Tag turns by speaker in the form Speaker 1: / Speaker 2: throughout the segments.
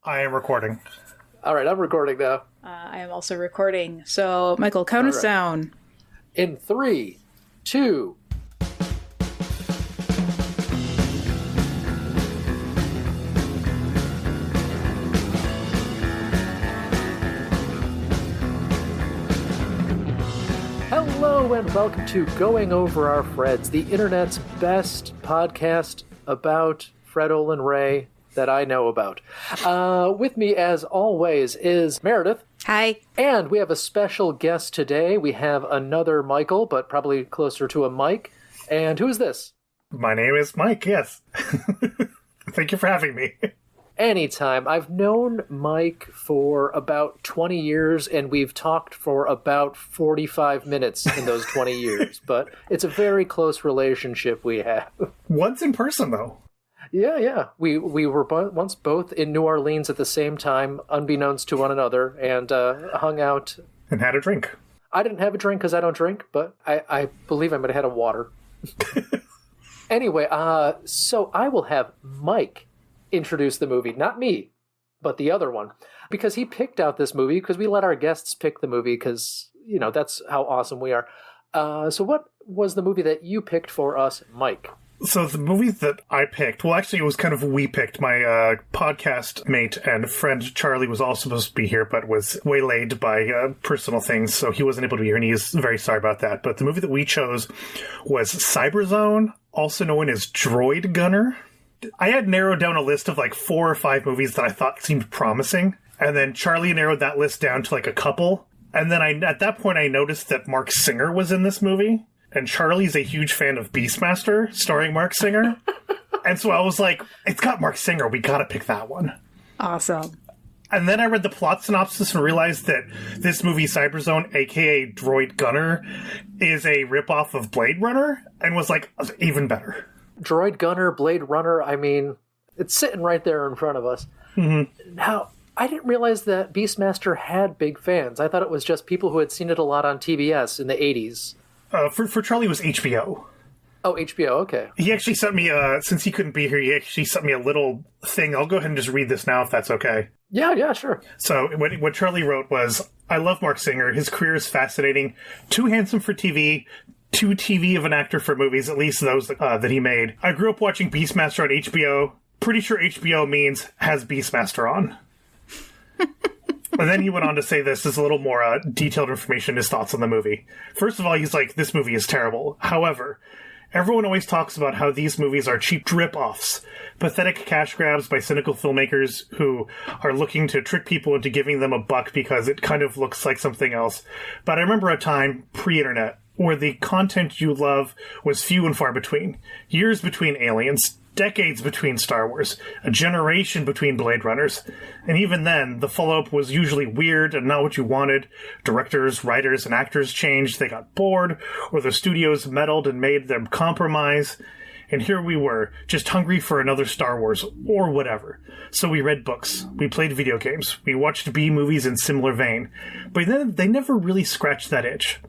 Speaker 1: I am recording.
Speaker 2: All right, I'm recording now.
Speaker 3: I am also recording. So, Michael, count us down.
Speaker 2: In 3, 2. Hello and welcome to Going Over Our Freds, the internet's best podcast about Fred Olin Ray that I know about. With me, as always, is Meredith.
Speaker 3: Hi.
Speaker 2: And we have a special guest today. We have another Michael, but probably closer to a Mike. And who is this?
Speaker 1: My name is Mike, yes. Thank you for having me.
Speaker 2: Anytime. I've known Mike for about 20 years, and we've talked for about 45 minutes in those 20 years. But it's a very close relationship we have.
Speaker 1: Once in person, though.
Speaker 2: Yeah. We were once both in New Orleans at the same time, unbeknownst to one another, and hung out.
Speaker 1: And had a drink.
Speaker 2: I didn't have a drink because I don't drink, but I believe I might have had a water. Anyway, so I will have Mike introduce the movie. Not me, but the other one. Because he picked out this movie, because we let our guests pick the movie, because, you know, that's how awesome we are. So what was the movie that you picked for us, Mike?
Speaker 1: So the movie that I picked, well, actually, it was kind of we picked. My podcast mate and friend Charlie was also supposed to be here, but was waylaid by personal things, so he wasn't able to be here, and he's very sorry about that. But the movie that we chose was Cyberzone, also known as Droid Gunner. I had narrowed down a list of like 4 or 5 movies that I thought seemed promising, and then Charlie narrowed that list down to like a couple. And then at that point, I noticed that Mark Singer was in this movie. And Charlie's a huge fan of Beastmaster, starring Mark Singer. And so I was like, it's got Mark Singer. We gotta pick that one.
Speaker 3: Awesome.
Speaker 1: And then I read the plot synopsis and realized that this movie, Cyberzone, a.k.a. Droid Gunner, is a ripoff of Blade Runner, and was like, even better.
Speaker 2: Droid Gunner, Blade Runner, I mean, it's sitting right there in front of us. Mm-hmm. Now, I didn't realize that Beastmaster had big fans. I thought it was just people who had seen it a lot on TBS in the 80s.
Speaker 1: For Charlie, it was HBO.
Speaker 2: Oh, HBO, okay.
Speaker 1: He actually sent me, since he couldn't be here, he actually sent me a little thing. I'll go ahead and just read this now, if that's okay.
Speaker 2: Yeah, sure.
Speaker 1: So, what Charlie wrote was, I love Mark Singer. His career is fascinating. Too handsome for TV. Too TV of an actor for movies, at least those that he made. I grew up watching Beastmaster on HBO. Pretty sure HBO means has Beastmaster on. And then he went on to say this is a little more detailed information, his thoughts on the movie. First of all, he's like, this movie is terrible. However, everyone always talks about how these movies are cheap drip-offs, pathetic cash grabs by cynical filmmakers who are looking to trick people into giving them a buck because it kind of looks like something else. But I remember a time, pre-internet, where the content you love was few and far between. Years between Aliens, decades between Star Wars, a generation between Blade Runners. And even then, the follow-up was usually weird and not what you wanted. Directors, writers, and actors changed, they got bored, or the studios meddled and made them compromise. And here we were, just hungry for another Star Wars, or whatever. So we read books, we played video games, we watched B-movies in similar vein. But then they never really scratched that itch.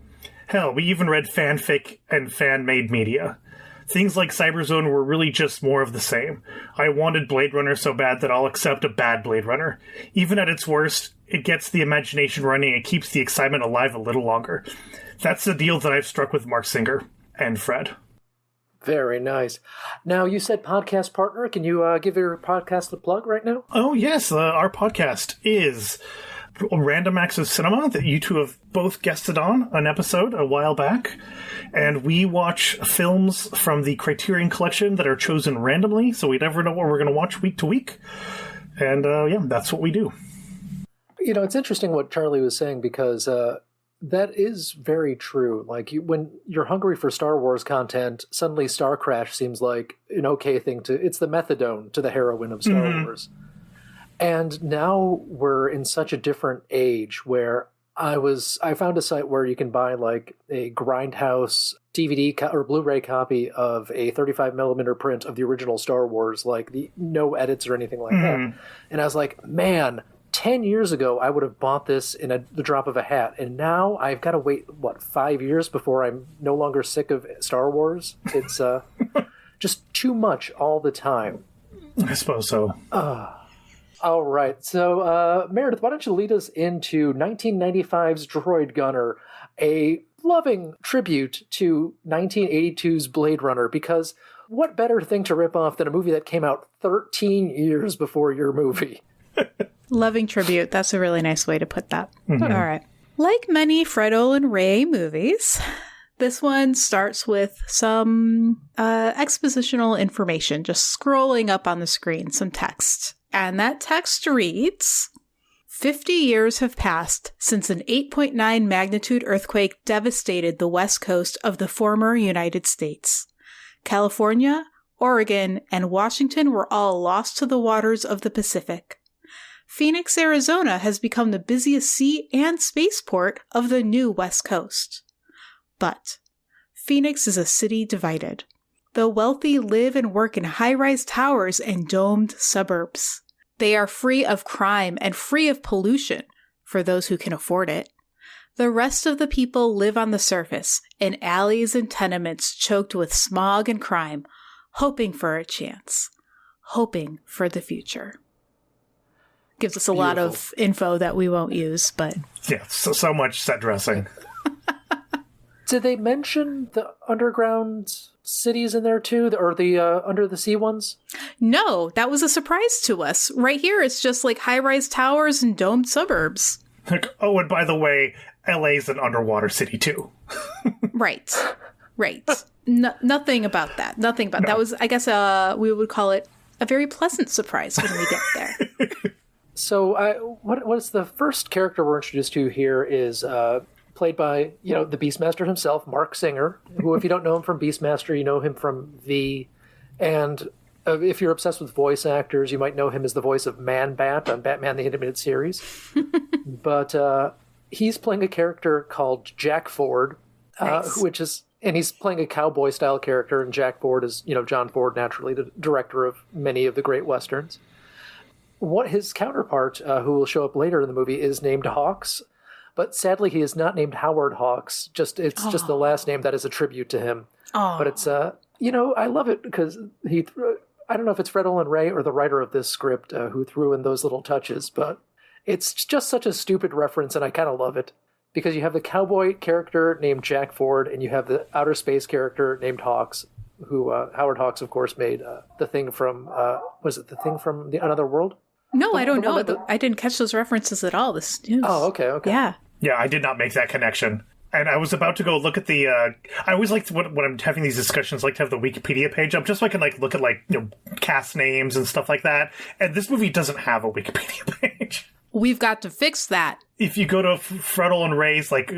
Speaker 1: Hell, we even read fanfic and fan-made media. Things like Cyberzone were really just more of the same. I wanted Blade Runner so bad that I'll accept a bad Blade Runner. Even at its worst, it gets the imagination running and keeps the excitement alive a little longer. That's the deal that I've struck with Mark Singer and Fred.
Speaker 2: Very nice. Now, you said podcast partner. Can you give your podcast a plug right now?
Speaker 1: Oh, yes. Our podcast is Random Acts of Cinema that you two have both guested on an episode a while back. And we watch films from the Criterion Collection that are chosen randomly, so we never know what we're going to watch week to week. And, that's what we do.
Speaker 2: You know, it's interesting what Charlie was saying, because that is very true. Like, when you're hungry for Star Wars content, suddenly Star Crash seems like an okay thing to... It's the methadone to the heroine of Star Wars. And now we're in such a different age where I found a site where you can buy like a Grindhouse DVD or Blu-ray copy of a 35mm print of the original Star Wars, like no edits or anything like that. And I was like, man, 10 years ago, I would have bought this in the drop of a hat. And now I've got to wait, 5 years before I'm no longer sick of Star Wars? It's just too much all the time.
Speaker 1: I suppose so.
Speaker 2: All right. So, Meredith, why don't you lead us into 1995's Droid Gunner, a loving tribute to 1982's Blade Runner, because what better thing to rip off than a movie that came out 13 years before your movie?
Speaker 3: Loving tribute. That's a really nice way to put that. Mm-hmm. All right. Like many Fred Olen Ray movies, this one starts with some expositional information, just scrolling up on the screen, some text. And that text reads, 50 years have passed since an 8.9 magnitude earthquake devastated the west coast of the former United States. California, Oregon, and Washington were all lost to the waters of the Pacific. Phoenix, Arizona has become the busiest sea and spaceport of the new West Coast. But Phoenix is a city divided. The wealthy live and work in high-rise towers and domed suburbs. They are free of crime and free of pollution for those who can afford it. The rest of the people live on the surface, in alleys and tenements choked with smog and crime, hoping for a chance, hoping for the future. Gives us a lot of info that we won't use, but...
Speaker 1: Yeah, so much set dressing.
Speaker 2: Did they mention the underground cities in there too, or the under the sea ones?
Speaker 3: No, that was a surprise to us. Right here, it's just like high-rise towers and domed suburbs.
Speaker 1: Like, oh, and by the way, LA's an underwater city too.
Speaker 3: Right. Nothing about that. Nothing about that. Was, I guess, we would call it a very pleasant surprise when we get there.
Speaker 2: So, what is the first character we're introduced to here is played by, the Beastmaster himself, Mark Singer, who, if you don't know him from Beastmaster, you know him from V. And if you're obsessed with voice actors, you might know him as the voice of Man-Bat on Batman the Animated Series. But he's playing a character called Jack Ford, nice. And he's playing a cowboy-style character, and Jack Ford is, John Ford, naturally, the director of many of the great Westerns. What his counterpart, who will show up later in the movie, is named Hawks. But sadly, he is not named Howard Hawks. Just the last name that is a tribute to him.
Speaker 3: Aww.
Speaker 2: But it's, I love it because I don't know if it's Fred Olen Ray or the writer of this script who threw in those little touches, but it's just such a stupid reference, and I kind of love it. Because you have the cowboy character named Jack Ford, and you have the outer space character named Hawks, who Howard Hawks, of course, made the thing from, was it the thing from Another World?
Speaker 3: No, I don't know. I didn't catch those references at all. This news.
Speaker 2: Oh, okay.
Speaker 3: Yeah.
Speaker 1: Yeah, I did not make that connection. And I was about to go look at the, I always like when I'm having these discussions, like to have the Wikipedia page up, just so I can look at cast names and stuff like that. And this movie doesn't have a Wikipedia page.
Speaker 3: We've got to fix that.
Speaker 1: If you go to Fred Olen Ray's like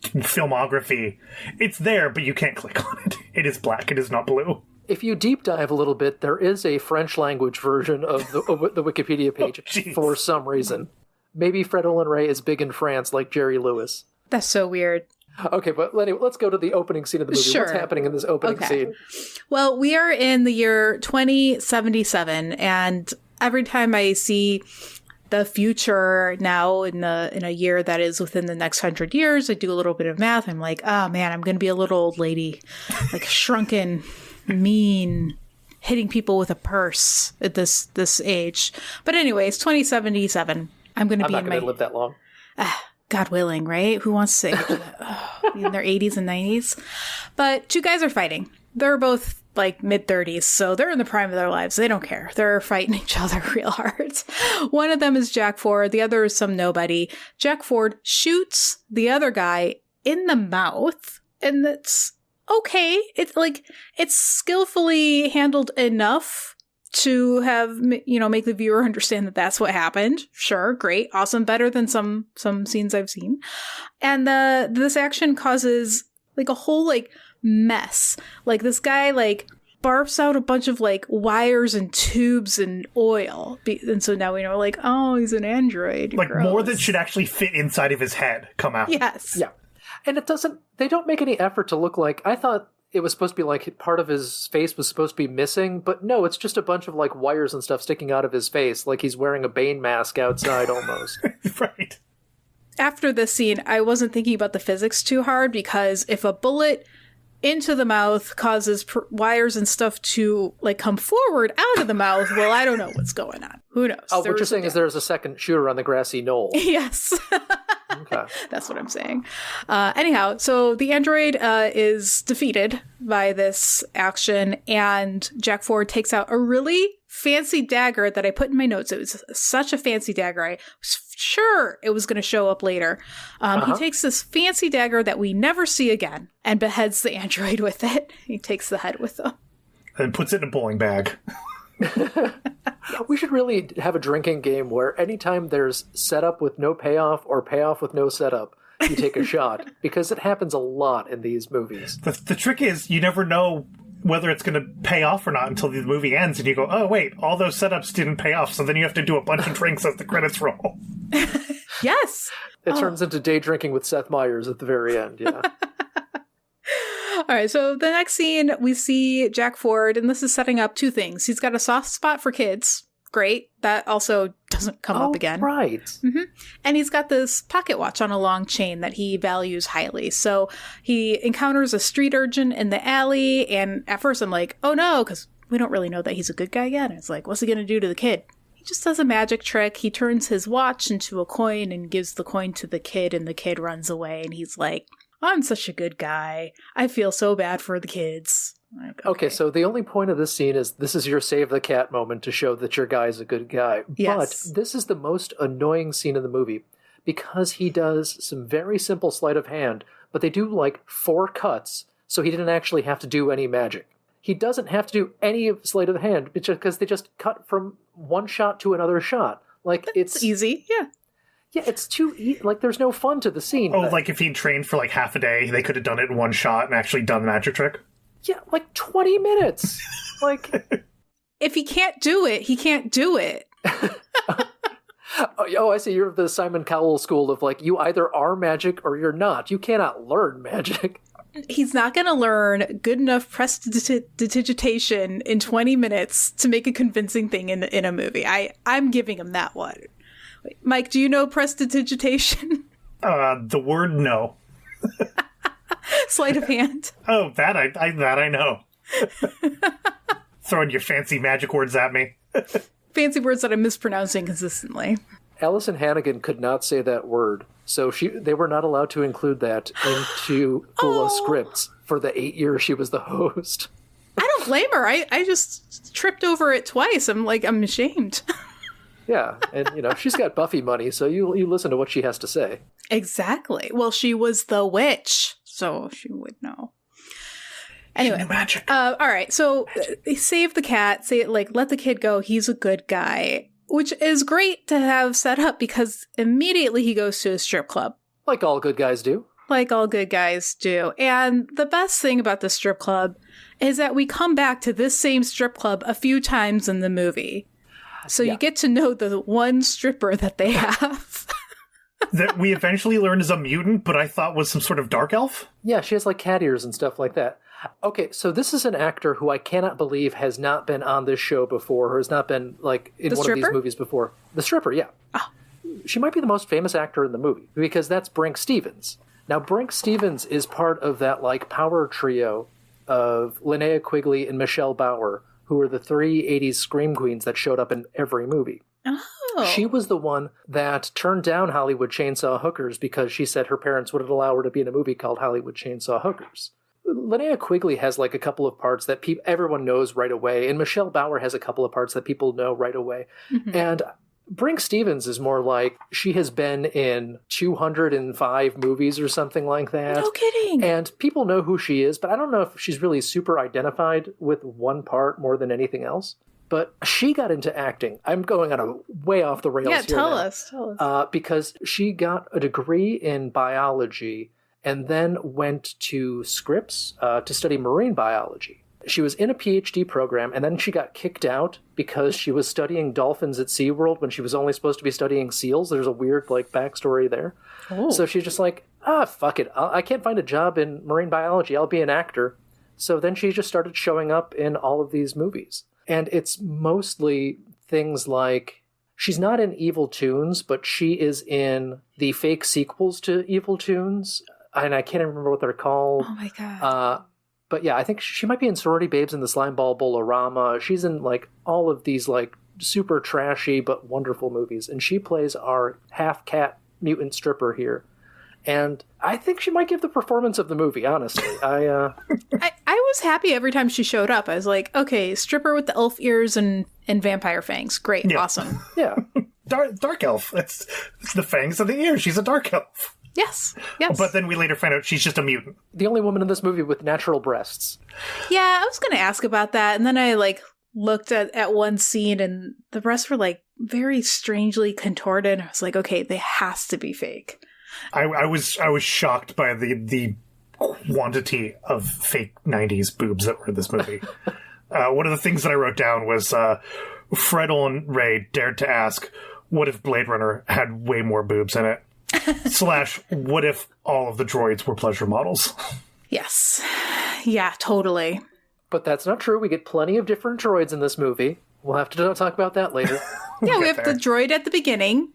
Speaker 1: filmography, it's there, but you can't click on it. It is black. It is not blue.
Speaker 2: If you deep dive a little bit, there is a French language version of the Wikipedia page for some reason. Maybe Fred Olen Ray is big in France like Jerry Lewis.
Speaker 3: That's so weird.
Speaker 2: Okay, but anyway, let's go to the opening scene of the movie.
Speaker 3: Sure.
Speaker 2: What's happening in this opening scene?
Speaker 3: Well, we are in the year 2077, and every time I see the future now in a year that is within the next 100 years, I do a little bit of math. I'm like, oh man, I'm going to be a little old lady, like shrunken, mean, hitting people with a purse at this age. But anyways, 2077. I'm going to be in my... I'm not going to live
Speaker 2: that long.
Speaker 3: God willing, right? Who wants to be in their 80s and 90s? But two guys are fighting. They're both mid-30s, so they're in the prime of their lives. They don't care. They're fighting each other real hard. One of them is Jack Ford. The other is some nobody. Jack Ford shoots the other guy in the mouth, and that's okay. It's skillfully handled enough to have, make the viewer understand that that's what happened. Sure, great, awesome, better than some scenes I've seen. And this action causes a whole mess. This guy barfs out a bunch of wires and tubes and oil, and so now we know oh, he's an android. Gross.
Speaker 1: More than should actually fit inside of his head come out.
Speaker 3: Yes.
Speaker 2: Yeah, and they don't make any effort to look like. I thought it was supposed to be part of his face was supposed to be missing, but no, it's just a bunch of wires and stuff sticking out of his face, like he's wearing a Bane mask outside almost.
Speaker 1: Right.
Speaker 3: After this scene, I wasn't thinking about the physics too hard, because if a bullet into the mouth causes wires and stuff to like come forward out of the mouth. Well, I don't know what's going on. Who knows?
Speaker 2: Oh, what you're saying is there's a second shooter on the grassy knoll.
Speaker 3: Yes.
Speaker 2: Okay.
Speaker 3: That's what I'm saying. Anyhow, so the android is defeated by this action, and Jack Ford takes out a really fancy dagger that I put in my notes. It was such a fancy dagger. I was sure it was going to show up later. He takes this fancy dagger that we never see again and beheads the android with it. He takes the head with him.
Speaker 1: And puts it in a bowling bag.
Speaker 2: We should really have a drinking game where anytime there's setup with no payoff or payoff with no setup, you take a shot, because it happens a lot in these movies.
Speaker 1: The trick is you never know whether it's going to pay off or not until the movie ends, and you go, oh, wait, all those setups didn't pay off, so then you have to do a bunch of drinks as the credits roll.
Speaker 3: Yes!
Speaker 2: It turns into day drinking with Seth Meyers at the very end, yeah.
Speaker 3: All right, so the next scene, we see Jack Ford, and this is setting up two things. He's got a soft spot for kids. Great. That also doesn't come up again.
Speaker 2: Right.
Speaker 3: Mm-hmm. And he's got this pocket watch on a long chain that he values highly. So he encounters a street urchin in the alley, and at first I'm like, oh no, because we don't really know that he's a good guy yet. And it's like, what's he going to do to the kid? He just does a magic trick. He turns his watch into a coin and gives the coin to the kid, and the kid runs away, and he's like, I'm such a good guy. I feel so bad for the kids. Like, okay,
Speaker 2: so the only point of this scene is this is your save the cat moment to show that your guy's a good guy.
Speaker 3: Yes.
Speaker 2: But this is the most annoying scene in the movie because he does some very simple sleight of hand, but they do like 4 cuts, so he didn't actually have to do any magic. He doesn't have to do any sleight of hand because they just cut from one shot to another shot. Like it's
Speaker 3: easy, yeah.
Speaker 2: Yeah, it's too easy. Like, there's no fun to the scene.
Speaker 1: Oh, like if he'd trained for like half a day, they could have done it in one shot and actually done the magic trick?
Speaker 2: Yeah, like 20 minutes. Like,
Speaker 3: if he can't do it, he can't do it.
Speaker 2: Oh, I see. You're the Simon Cowell school of like, you either are magic or you're not. You cannot learn magic.
Speaker 3: He's not going to learn good enough prestidigitation in 20 minutes to make a convincing thing in a movie. I'm giving him that one. Wait, Mike, do you know prestidigitation?
Speaker 1: The word no.
Speaker 3: Sleight of hand.
Speaker 1: Oh, that I know. Throwing your fancy magic words at me.
Speaker 3: Fancy words that I'm mispronouncing consistently.
Speaker 2: Allison Hannigan could not say that word, so they were not allowed to include that into Hula scripts for the 8 years she was the host.
Speaker 3: I don't blame her. I just tripped over it twice. I'm ashamed.
Speaker 2: Yeah, and she's got Buffy money, so you listen to what she has to say.
Speaker 3: Exactly. Well, she was the witch, so she would know. Anyway,
Speaker 1: magic.
Speaker 3: All right. So save the cat. Let the kid go. He's a good guy, which is great to have set up because immediately he goes to a strip club.
Speaker 2: Like all good guys do.
Speaker 3: Like all good guys do. And the best thing about the strip club is that we come back to this same strip club a few times in the movie. So you get to know the one stripper that they have.
Speaker 1: That we eventually learned is a mutant, but I thought was some sort of dark elf?
Speaker 2: Yeah, she has like cat ears and stuff like that. Okay, so this is an actor who I cannot believe has not been on this show before, or has not been like in one of these movies before. The stripper, yeah.
Speaker 3: Oh.
Speaker 2: She might be the most famous actor in the movie, because that's Brink Stevens. Now, Brink Stevens is part of that like power trio of Linnea Quigley and Michelle Bauer, who were the 3 80s scream queens that showed up in every movie.
Speaker 3: Oh.
Speaker 2: She was the one that turned down Hollywood Chainsaw Hookers because she said her parents wouldn't allow her to be in a movie called Hollywood Chainsaw Hookers. Linnea Quigley has like a couple of parts that everyone knows right away, and Michelle Bauer has a couple of parts that people know right away. Mm-hmm. And Brink Stevens is more like she has been in 205 movies or something like that.
Speaker 3: No kidding.
Speaker 2: And people know who she is, but I don't know if she's really super identified with one part more than anything else. But she got into acting. I'm going on a way off the rails here.
Speaker 3: Yeah, tell us.
Speaker 2: Because she got a degree in biology and then went to Scripps to study marine biology. She was in a PhD program, and then she got kicked out because she was studying dolphins at SeaWorld when she was only supposed to be studying seals. There's a weird backstory there. Oh. So she's just like, fuck it. I can't find a job in marine biology. I'll be an actor. So then she just started showing up in all of these movies. And it's mostly things like, she's not in Evil Toons, but she is in the fake sequels to Evil Toons. And I can't remember what they're called.
Speaker 3: Oh my God.
Speaker 2: But yeah, I think she might be in Sorority Babes in the Slimeball Bolorama. She's in like all of these like super trashy but wonderful movies, and she plays our half-cat mutant stripper here. And I think she might give the performance of the movie, honestly. I
Speaker 3: was happy every time she showed up. I was like, okay, stripper with the elf ears and vampire fangs. Great. Yeah. Awesome.
Speaker 2: Yeah.
Speaker 1: Dark elf. It's the fangs of the ears. She's a dark elf.
Speaker 3: Yes.
Speaker 1: But then we later find out she's just a mutant.
Speaker 2: The only woman in this movie with natural breasts.
Speaker 3: Yeah, I was going to ask about that. And then I looked at one scene and the breasts were very strangely contorted. I was like, okay, they has to be fake.
Speaker 1: I was shocked by the quantity of fake 90s boobs that were in this movie. One of the things that I wrote down was Fredel and Ray dared to ask, what if Blade Runner had way more boobs in it? / what if all of the droids were pleasure models?
Speaker 3: Yes. Yeah, totally.
Speaker 2: But that's not true. We get plenty of different droids in this movie. We'll have to talk about that later.
Speaker 3: Yeah, we have the droid at the beginning.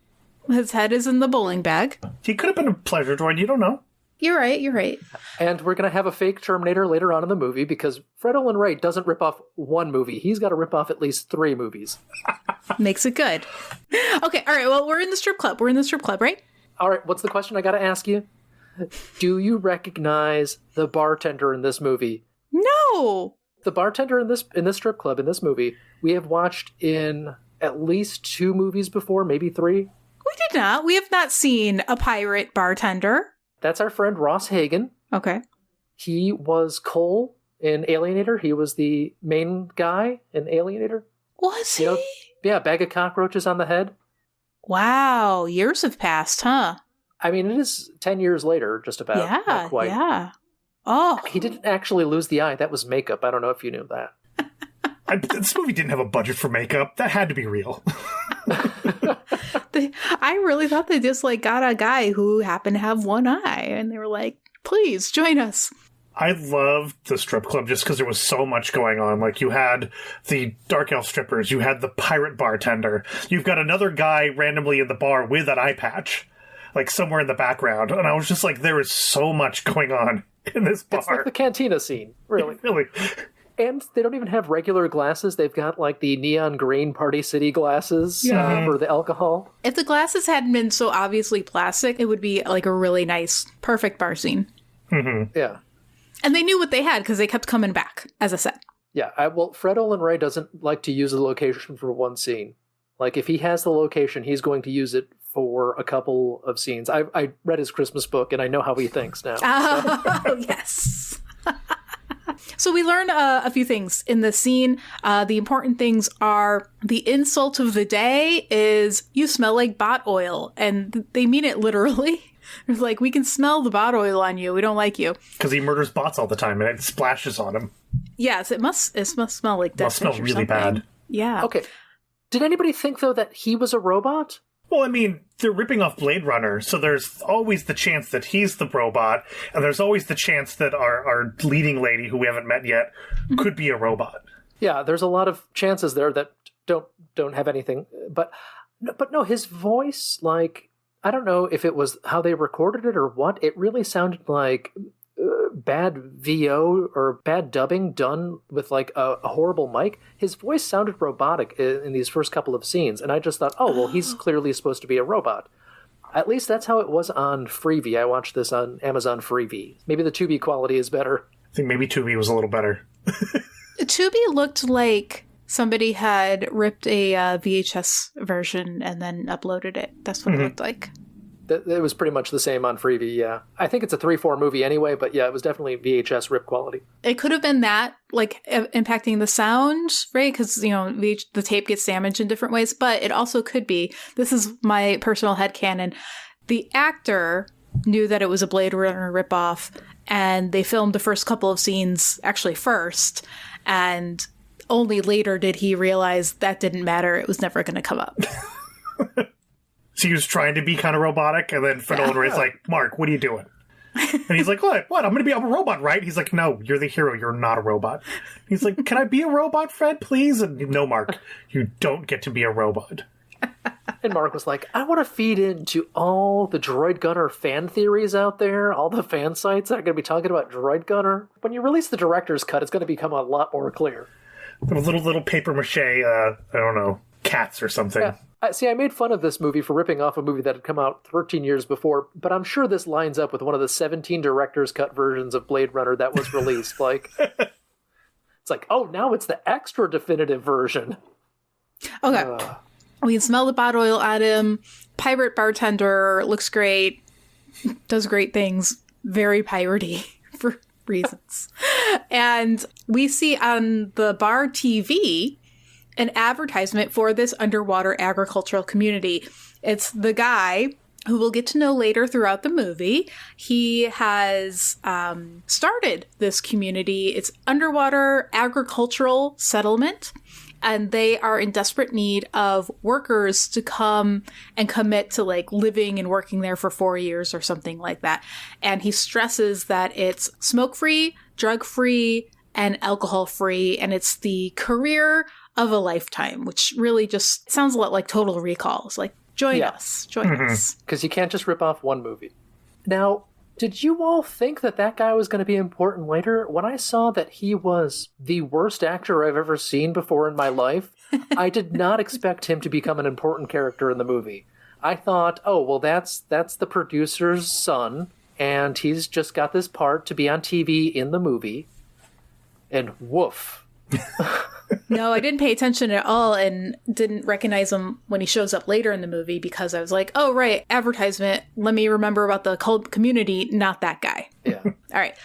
Speaker 3: His head is in the bowling bag.
Speaker 1: He could have been a pleasure droid. You don't know.
Speaker 3: You're right.
Speaker 2: And we're going to have a fake Terminator later on in the movie because Fredel and Ray doesn't rip off one movie. He's got to rip off at least 3 movies.
Speaker 3: Makes it good. Okay, all right. Well, we're in the strip club. Right?
Speaker 2: All right, what's the question I got to ask you? Do you recognize the bartender in this movie?
Speaker 3: No.
Speaker 2: The bartender in this strip club in this movie, we have watched in at least 2 movies before, maybe 3.
Speaker 3: We did not. We have not seen a pirate bartender.
Speaker 2: That's our friend Ross Hagen.
Speaker 3: Okay.
Speaker 2: He was Cole in Alienator. He was the main guy in Alienator.
Speaker 3: Was he?
Speaker 2: Yeah, bag of cockroaches on the head.
Speaker 3: Wow, years have passed, huh?
Speaker 2: I mean, it is 10 years later, just about.
Speaker 3: Yeah,
Speaker 2: not quite.
Speaker 3: Yeah. Oh.
Speaker 2: He didn't actually lose the eye. That was makeup. I don't know if you knew that.
Speaker 1: This movie didn't have a budget for makeup. That had to be real.
Speaker 3: I really thought they just got a guy who happened to have one eye, and they were like, please join us.
Speaker 1: I loved the strip club just because there was so much going on. You had the dark elf strippers, you had the pirate bartender, you've got another guy randomly in the bar with an eye patch, somewhere in the background. And I was just there is so much going on in this bar.
Speaker 2: It's like the cantina scene, really.
Speaker 1: Really.
Speaker 2: And they don't even have regular glasses. They've got the neon green Party City glasses for the alcohol.
Speaker 3: If the glasses hadn't been so obviously plastic, it would be a really nice, perfect bar scene.
Speaker 1: Mm-hmm.
Speaker 2: Yeah.
Speaker 3: And they knew what they had because they kept coming back as a set.
Speaker 2: Yeah. Fred Olin Ray doesn't like to use a location for one scene. If he has the location, he's going to use it for a couple of scenes. I read his Christmas book, and I know how he thinks now.
Speaker 3: Oh, yes. So we learn a few things in the scene. The important things are the insult of the day is you smell like bot oil. And they mean it literally. It's we can smell the bot oil on you. We don't like you.
Speaker 1: Because he murders bots all the time and it splashes on him.
Speaker 3: Yes, it must smell like death.
Speaker 1: It must smell really bad.
Speaker 3: Yeah.
Speaker 2: Okay. Did anybody think, though, that he was a robot?
Speaker 1: Well, I mean, they're ripping off Blade Runner, so there's always the chance that he's the robot, and there's always the chance that our leading lady, who we haven't met yet, could be a robot.
Speaker 2: Yeah, there's a lot of chances there that don't have anything. But no, his voice, I don't know if it was how they recorded it or what. It really sounded like bad VO or bad dubbing done with a horrible mic. His voice sounded robotic in these first couple of scenes, and I just thought, oh, well, he's clearly supposed to be a robot. At least that's how it was on Freevee. I watched this on Amazon Freevee. Maybe the Tubi quality is better.
Speaker 1: I think maybe Tubi was a little better.
Speaker 3: Tubi looked like somebody had ripped a VHS version and then uploaded it. That's what it looked like.
Speaker 2: It was pretty much the same on Freevee, yeah. I think it's a 3/4 movie anyway, but yeah, it was definitely VHS rip quality.
Speaker 3: It could have been that, impacting the sound, right? Because, the tape gets damaged in different ways, but it also could be, this is my personal headcanon, the actor knew that it was a Blade Runner ripoff, and they filmed the first couple of scenes actually first, and only later did he realize that didn't matter, it was never going to come up.
Speaker 1: So he was trying to be kind of robotic, and then Fred Olin Ray's like, Mark, what are you doing? And he's like, what? I'm going to be a robot, right? He's like, no, you're the hero. You're not a robot. He's like, can I be a robot, Fred, please? And no, Mark, you don't get to be a robot.
Speaker 2: And Mark was like, I want to feed into all the Droid Gunner fan theories out there, all the fan sites that are going to be talking about Droid Gunner. When you release the director's cut, it's going to become a lot more clear.
Speaker 1: The little paper mache, I don't know, cats or something.
Speaker 2: Yeah. I made fun of this movie for ripping off a movie that had come out 13 years before, but I'm sure this lines up with one of the 17 director's cut versions of Blade Runner that was released. Like, it's like, oh, now it's the extra definitive version.
Speaker 3: Okay. We can smell the bot oil at him. Pirate bartender, looks great, does great things, very piratey for reasons. And we see on the bar TV an advertisement for this underwater agricultural community. It's the guy who we'll get to know later throughout the movie. He has started this community. It's underwater agricultural settlement. And they are in desperate need of workers to come and commit to like living and working there for 4 years or something like that. And he stresses that it's smoke-free, drug-free, and alcohol-free. And it's the career of a lifetime, which really just sounds a lot like Total Recall. It's like, join us.
Speaker 2: Because you can't just rip off one movie. Now, did you all think that that guy was going to be important later? When I saw that he was the worst actor I've ever seen before in my life, I did not expect him to become an important character in the movie. I thought, oh, well, that's the producer's son, and he's just got this part to be on TV in the movie. And woof.
Speaker 3: No, I didn't pay attention at all and didn't recognize him when he shows up later in the movie because I was like, oh, right, advertisement. Let me remember about the cult community, not that guy.
Speaker 2: Yeah.
Speaker 3: All right.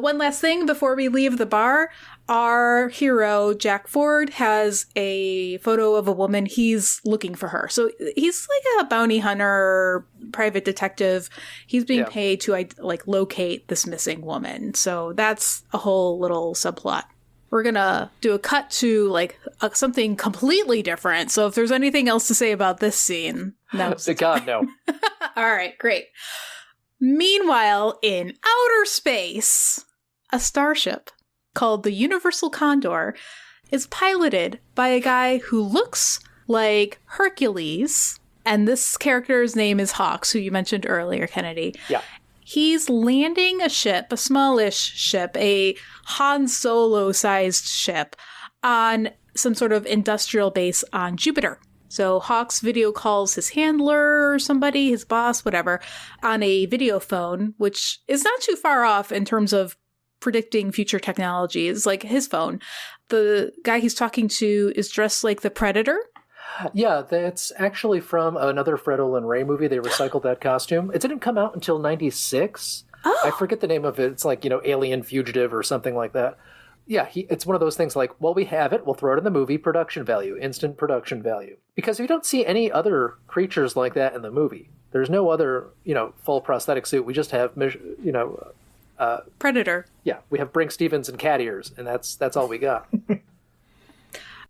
Speaker 3: One last thing before we leave the bar. Our hero, Jack Ford, has a photo of a woman. He's looking for her. So he's like a bounty hunter, private detective. He's being paid to like locate this missing woman. So that's a whole little subplot. We're going to do a cut to like something completely different. So if there's anything else to say about this scene, no.
Speaker 2: God, no.
Speaker 3: All right, great. Meanwhile, in outer space, a starship called the Universal Condor is piloted by a guy who looks like Hercules. And this character's name is Hawks, who you mentioned earlier, Kennedy.
Speaker 2: Yeah.
Speaker 3: He's landing a ship, a smallish ship, a Han Solo-sized ship, on some sort of industrial base on Jupiter. So Hawks video calls his handler or somebody, his boss, whatever, on a video phone, which is not too far off in terms of predicting future technologies, like his phone. The guy he's talking to is dressed like the Predator.
Speaker 2: Yeah, that's actually from another Fred Olen Ray movie. They recycled that costume. It didn't come out until 96.
Speaker 3: Oh.
Speaker 2: I forget the name of it. It's like, Alien Fugitive or something like that. Yeah, it's one of those things like, well, we have it. We'll throw it in the movie. Production value. Instant production value. Because you don't see any other creatures like that in the movie. There's no other, full prosthetic suit. We just have,
Speaker 3: Predator.
Speaker 2: Yeah, we have Brink Stevens and cat ears, and that's all we got.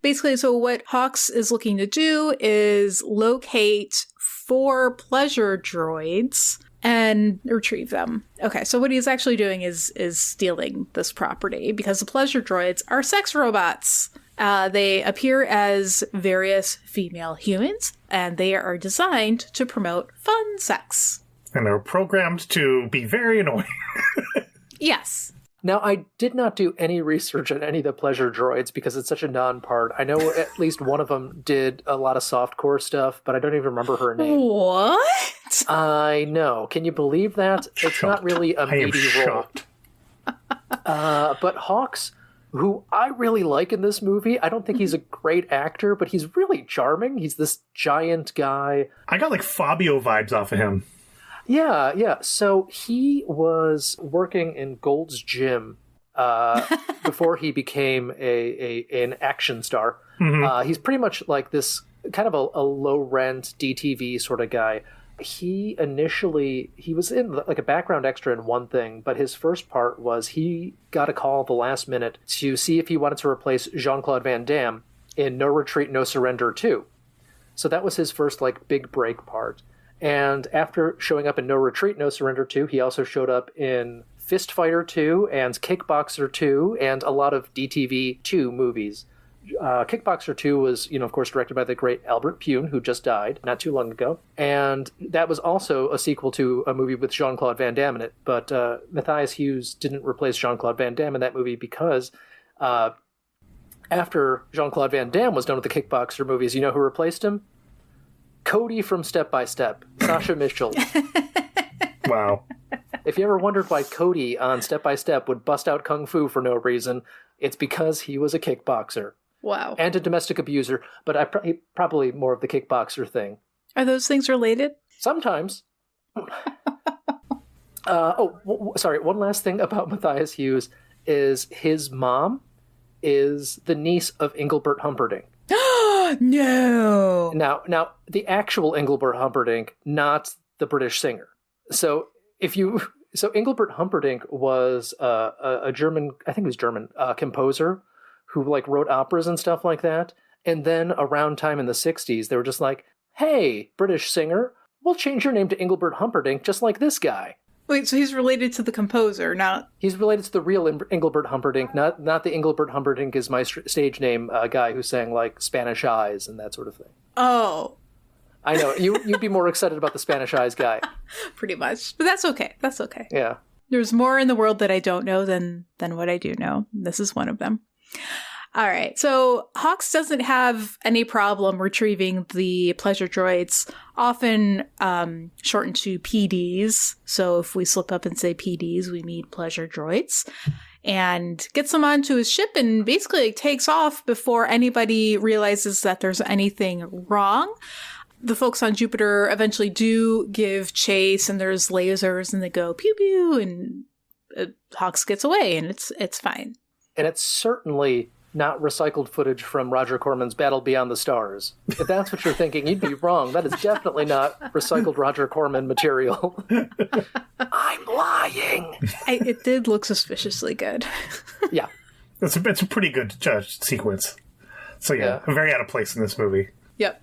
Speaker 3: Basically, so what Hawks is looking to do is locate 4 pleasure droids and retrieve them. Okay, so what he's actually doing is stealing this property because the pleasure droids are sex robots. They appear as various female humans, and they are designed to promote fun sex.
Speaker 1: And they're programmed to be very annoying.
Speaker 3: Yes.
Speaker 2: Now, I did not do any research on any of the pleasure droids because it's such a non-part. I know at least one of them did a lot of softcore stuff, but I don't even remember her name.
Speaker 3: What?
Speaker 2: I know. Can you believe that? It's not really a meaty role. But Hawks, who I really like in this movie, I don't think he's a great actor, but he's really charming. He's this giant guy.
Speaker 1: I got like Fabio vibes off of him.
Speaker 2: Yeah. So he was working in Gold's Gym before he became an action star. Mm-hmm. He's pretty much like this kind of a low-rent DTV sort of guy. He was in like a background extra in one thing, but his first part was he got a call at the last minute to see if he wanted to replace Jean-Claude Van Damme in No Retreat, No Surrender 2. So that was his first like big break part. And after showing up in No Retreat, No Surrender 2, he also showed up in Fist Fighter 2 and Kickboxer 2 and a lot of DTV 2 movies. Kickboxer 2 was, of course, directed by the great Albert Pune, who just died not too long ago. And that was also a sequel to a movie with Jean-Claude Van Damme in it. But Matthias Hughes didn't replace Jean-Claude Van Damme in that movie because after Jean-Claude Van Damme was done with the Kickboxer movies, you know who replaced him? Cody from Step by Step, Sasha Mitchell.
Speaker 1: Wow.
Speaker 2: If you ever wondered why Cody on Step by Step would bust out kung fu for no reason, it's because he was a kickboxer.
Speaker 3: Wow.
Speaker 2: And a domestic abuser, but probably more of the kickboxer thing.
Speaker 3: Are those things related?
Speaker 2: Sometimes. Sorry. One last thing about Matthias Hughes is his mom is the niece of Engelbert Humperdinck.
Speaker 3: No.
Speaker 2: Now, the actual Engelbert Humperdinck, not the British singer. So Engelbert Humperdinck was a German, I think he was German, composer who wrote operas and stuff like that. And then around time in the 60s, they were just like, hey, British singer, we'll change your name to Engelbert Humperdinck just like this guy.
Speaker 3: Wait, so he's related to the composer, not...
Speaker 2: He's related to the real Engelbert Humperdinck, not the Engelbert Humperdinck is my stage name guy who sang Spanish Eyes and that sort of thing.
Speaker 3: Oh.
Speaker 2: I know. You'd be more excited about the Spanish Eyes guy.
Speaker 3: Pretty much. But that's okay. That's okay.
Speaker 2: Yeah.
Speaker 3: There's more in the world that I don't know than what I do know. This is one of them. All right. So Hawks doesn't have any problem retrieving the pleasure droids, often shortened to PDs. So if we slip up and say PDs, we mean pleasure droids. And gets them onto his ship and basically takes off before anybody realizes that there's anything wrong. The folks on Jupiter eventually do give chase, and there's lasers, and they go pew pew, and Hawks gets away, and it's fine.
Speaker 2: And it's certainly not recycled footage from Roger Corman's Battle Beyond the Stars. If that's what you're thinking, you'd be wrong. That is definitely not recycled Roger Corman material. I'm lying.
Speaker 3: It did look suspiciously good.
Speaker 2: Yeah.
Speaker 1: It's a pretty good sequence. So yeah, very out of place in this movie.
Speaker 3: Yep.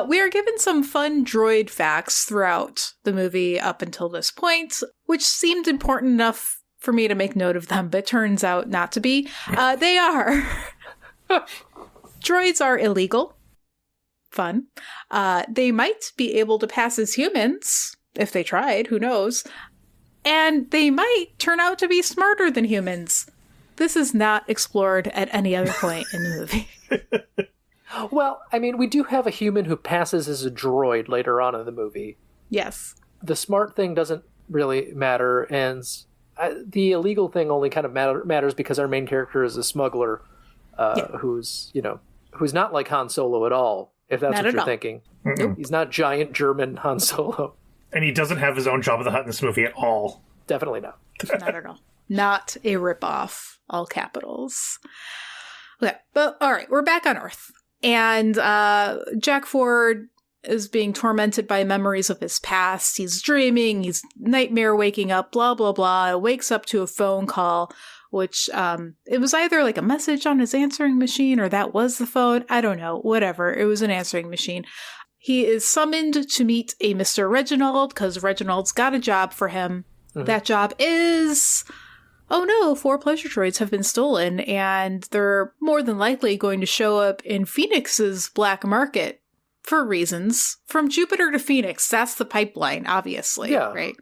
Speaker 3: We are given some fun droid facts throughout the movie up until this point, which seemed important enough for me to make note of them, but turns out not to be. They are. Droids are illegal. Fun. They might be able to pass as humans, if they tried, who knows. And they might turn out to be smarter than humans. This is not explored at any other point in the movie.
Speaker 2: Well, I mean, we do have a human who passes as a droid later on in the movie.
Speaker 3: Yes.
Speaker 2: The smart thing doesn't really matter, and the illegal thing only kind of matters because our main character is a smuggler who's not like Han Solo at all, if that's what you're thinking.
Speaker 1: Mm-mm.
Speaker 2: He's not giant German Han Solo.
Speaker 1: And he doesn't have his own Jabba the Hutt in this movie at all.
Speaker 2: Definitely not.
Speaker 3: Not at all. Not a ripoff, all capitals. Okay, but all right, we're back on Earth. And Jack Ford is being tormented by memories of his past. He's dreaming, he's nightmare waking up, blah, blah, blah. Wakes up to a phone call, which it was either like a message on his answering machine or that was the phone. I don't know, whatever. It was an answering machine. He is summoned to meet a Mr. Reginald because Reginald's got a job for him. Mm-hmm. That job is... oh no, 4 pleasure droids have been stolen, and they're more than likely going to show up in Phoenix's black market for reasons. From Jupiter to Phoenix, that's the pipeline, obviously.
Speaker 2: Yeah,
Speaker 3: right?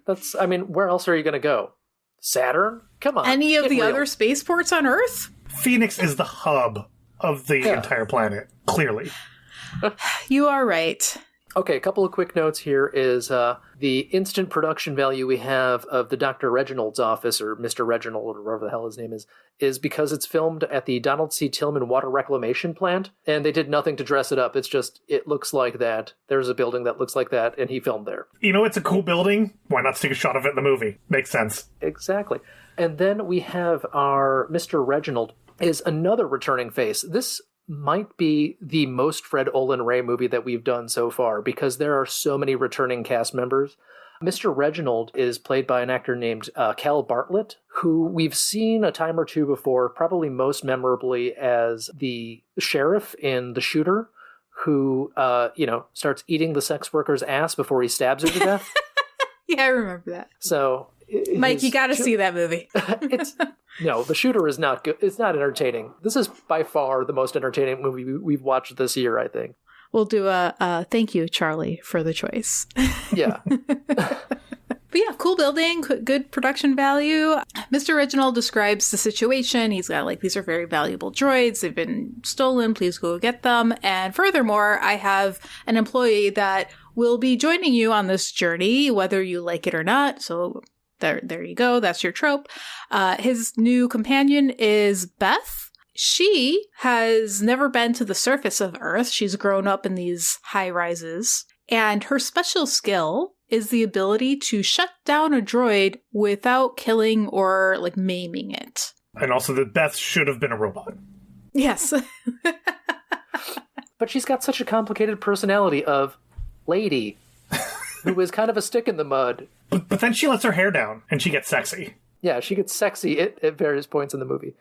Speaker 2: Where else are you going to go? Saturn? Come on.
Speaker 3: Any of the other spaceports on Earth?
Speaker 1: Phoenix is the hub of the entire planet, clearly.
Speaker 3: You are right.
Speaker 2: Okay, a couple of quick notes here is the instant production value we have of the Dr. Reginald's office, or Mr. Reginald, or whatever the hell his name is because it's filmed at the Donald C. Tillman Water Reclamation Plant, and they did nothing to dress it up. It's just, it looks like that. There's a building that looks like that, and he filmed there.
Speaker 1: You know, it's a cool building. Why not take a shot of it in the movie? Makes sense.
Speaker 2: Exactly. And then we have our Mr. Reginald is another returning face. This might be the most Fred Olen Ray movie that we've done so far because there are so many returning cast members. Mr. Reginald is played by an actor named Cal Bartlett, who we've seen a time or two before, probably most memorably as the sheriff in The Shooter, who, starts eating the sex worker's ass before he stabs her to death.
Speaker 3: Yeah, I remember that.
Speaker 2: So
Speaker 3: Mike, you got to see that movie.
Speaker 2: No, the shooter is not good. It's not entertaining. This is by far the most entertaining movie we've watched this year, I think.
Speaker 3: We'll do a thank you, Charlie, for the choice.
Speaker 2: Yeah.
Speaker 3: But yeah, cool building, good production value. Mr. Reginald describes the situation. He's got these are very valuable droids. They've been stolen. Please go get them. And furthermore, I have an employee that will be joining you on this journey, whether you like it or not. So there you go. That's your trope. His new companion is Beth. She has never been to the surface of Earth. She's grown up in these high rises. And her special skill is the ability to shut down a droid without killing or maiming it.
Speaker 1: And also that Beth should have been a robot.
Speaker 3: Yes.
Speaker 2: But she's got such a complicated personality of lady who is kind of a stick in the mud.
Speaker 1: But then she lets her hair down and she gets sexy.
Speaker 2: Yeah, she gets sexy at various points in the movie.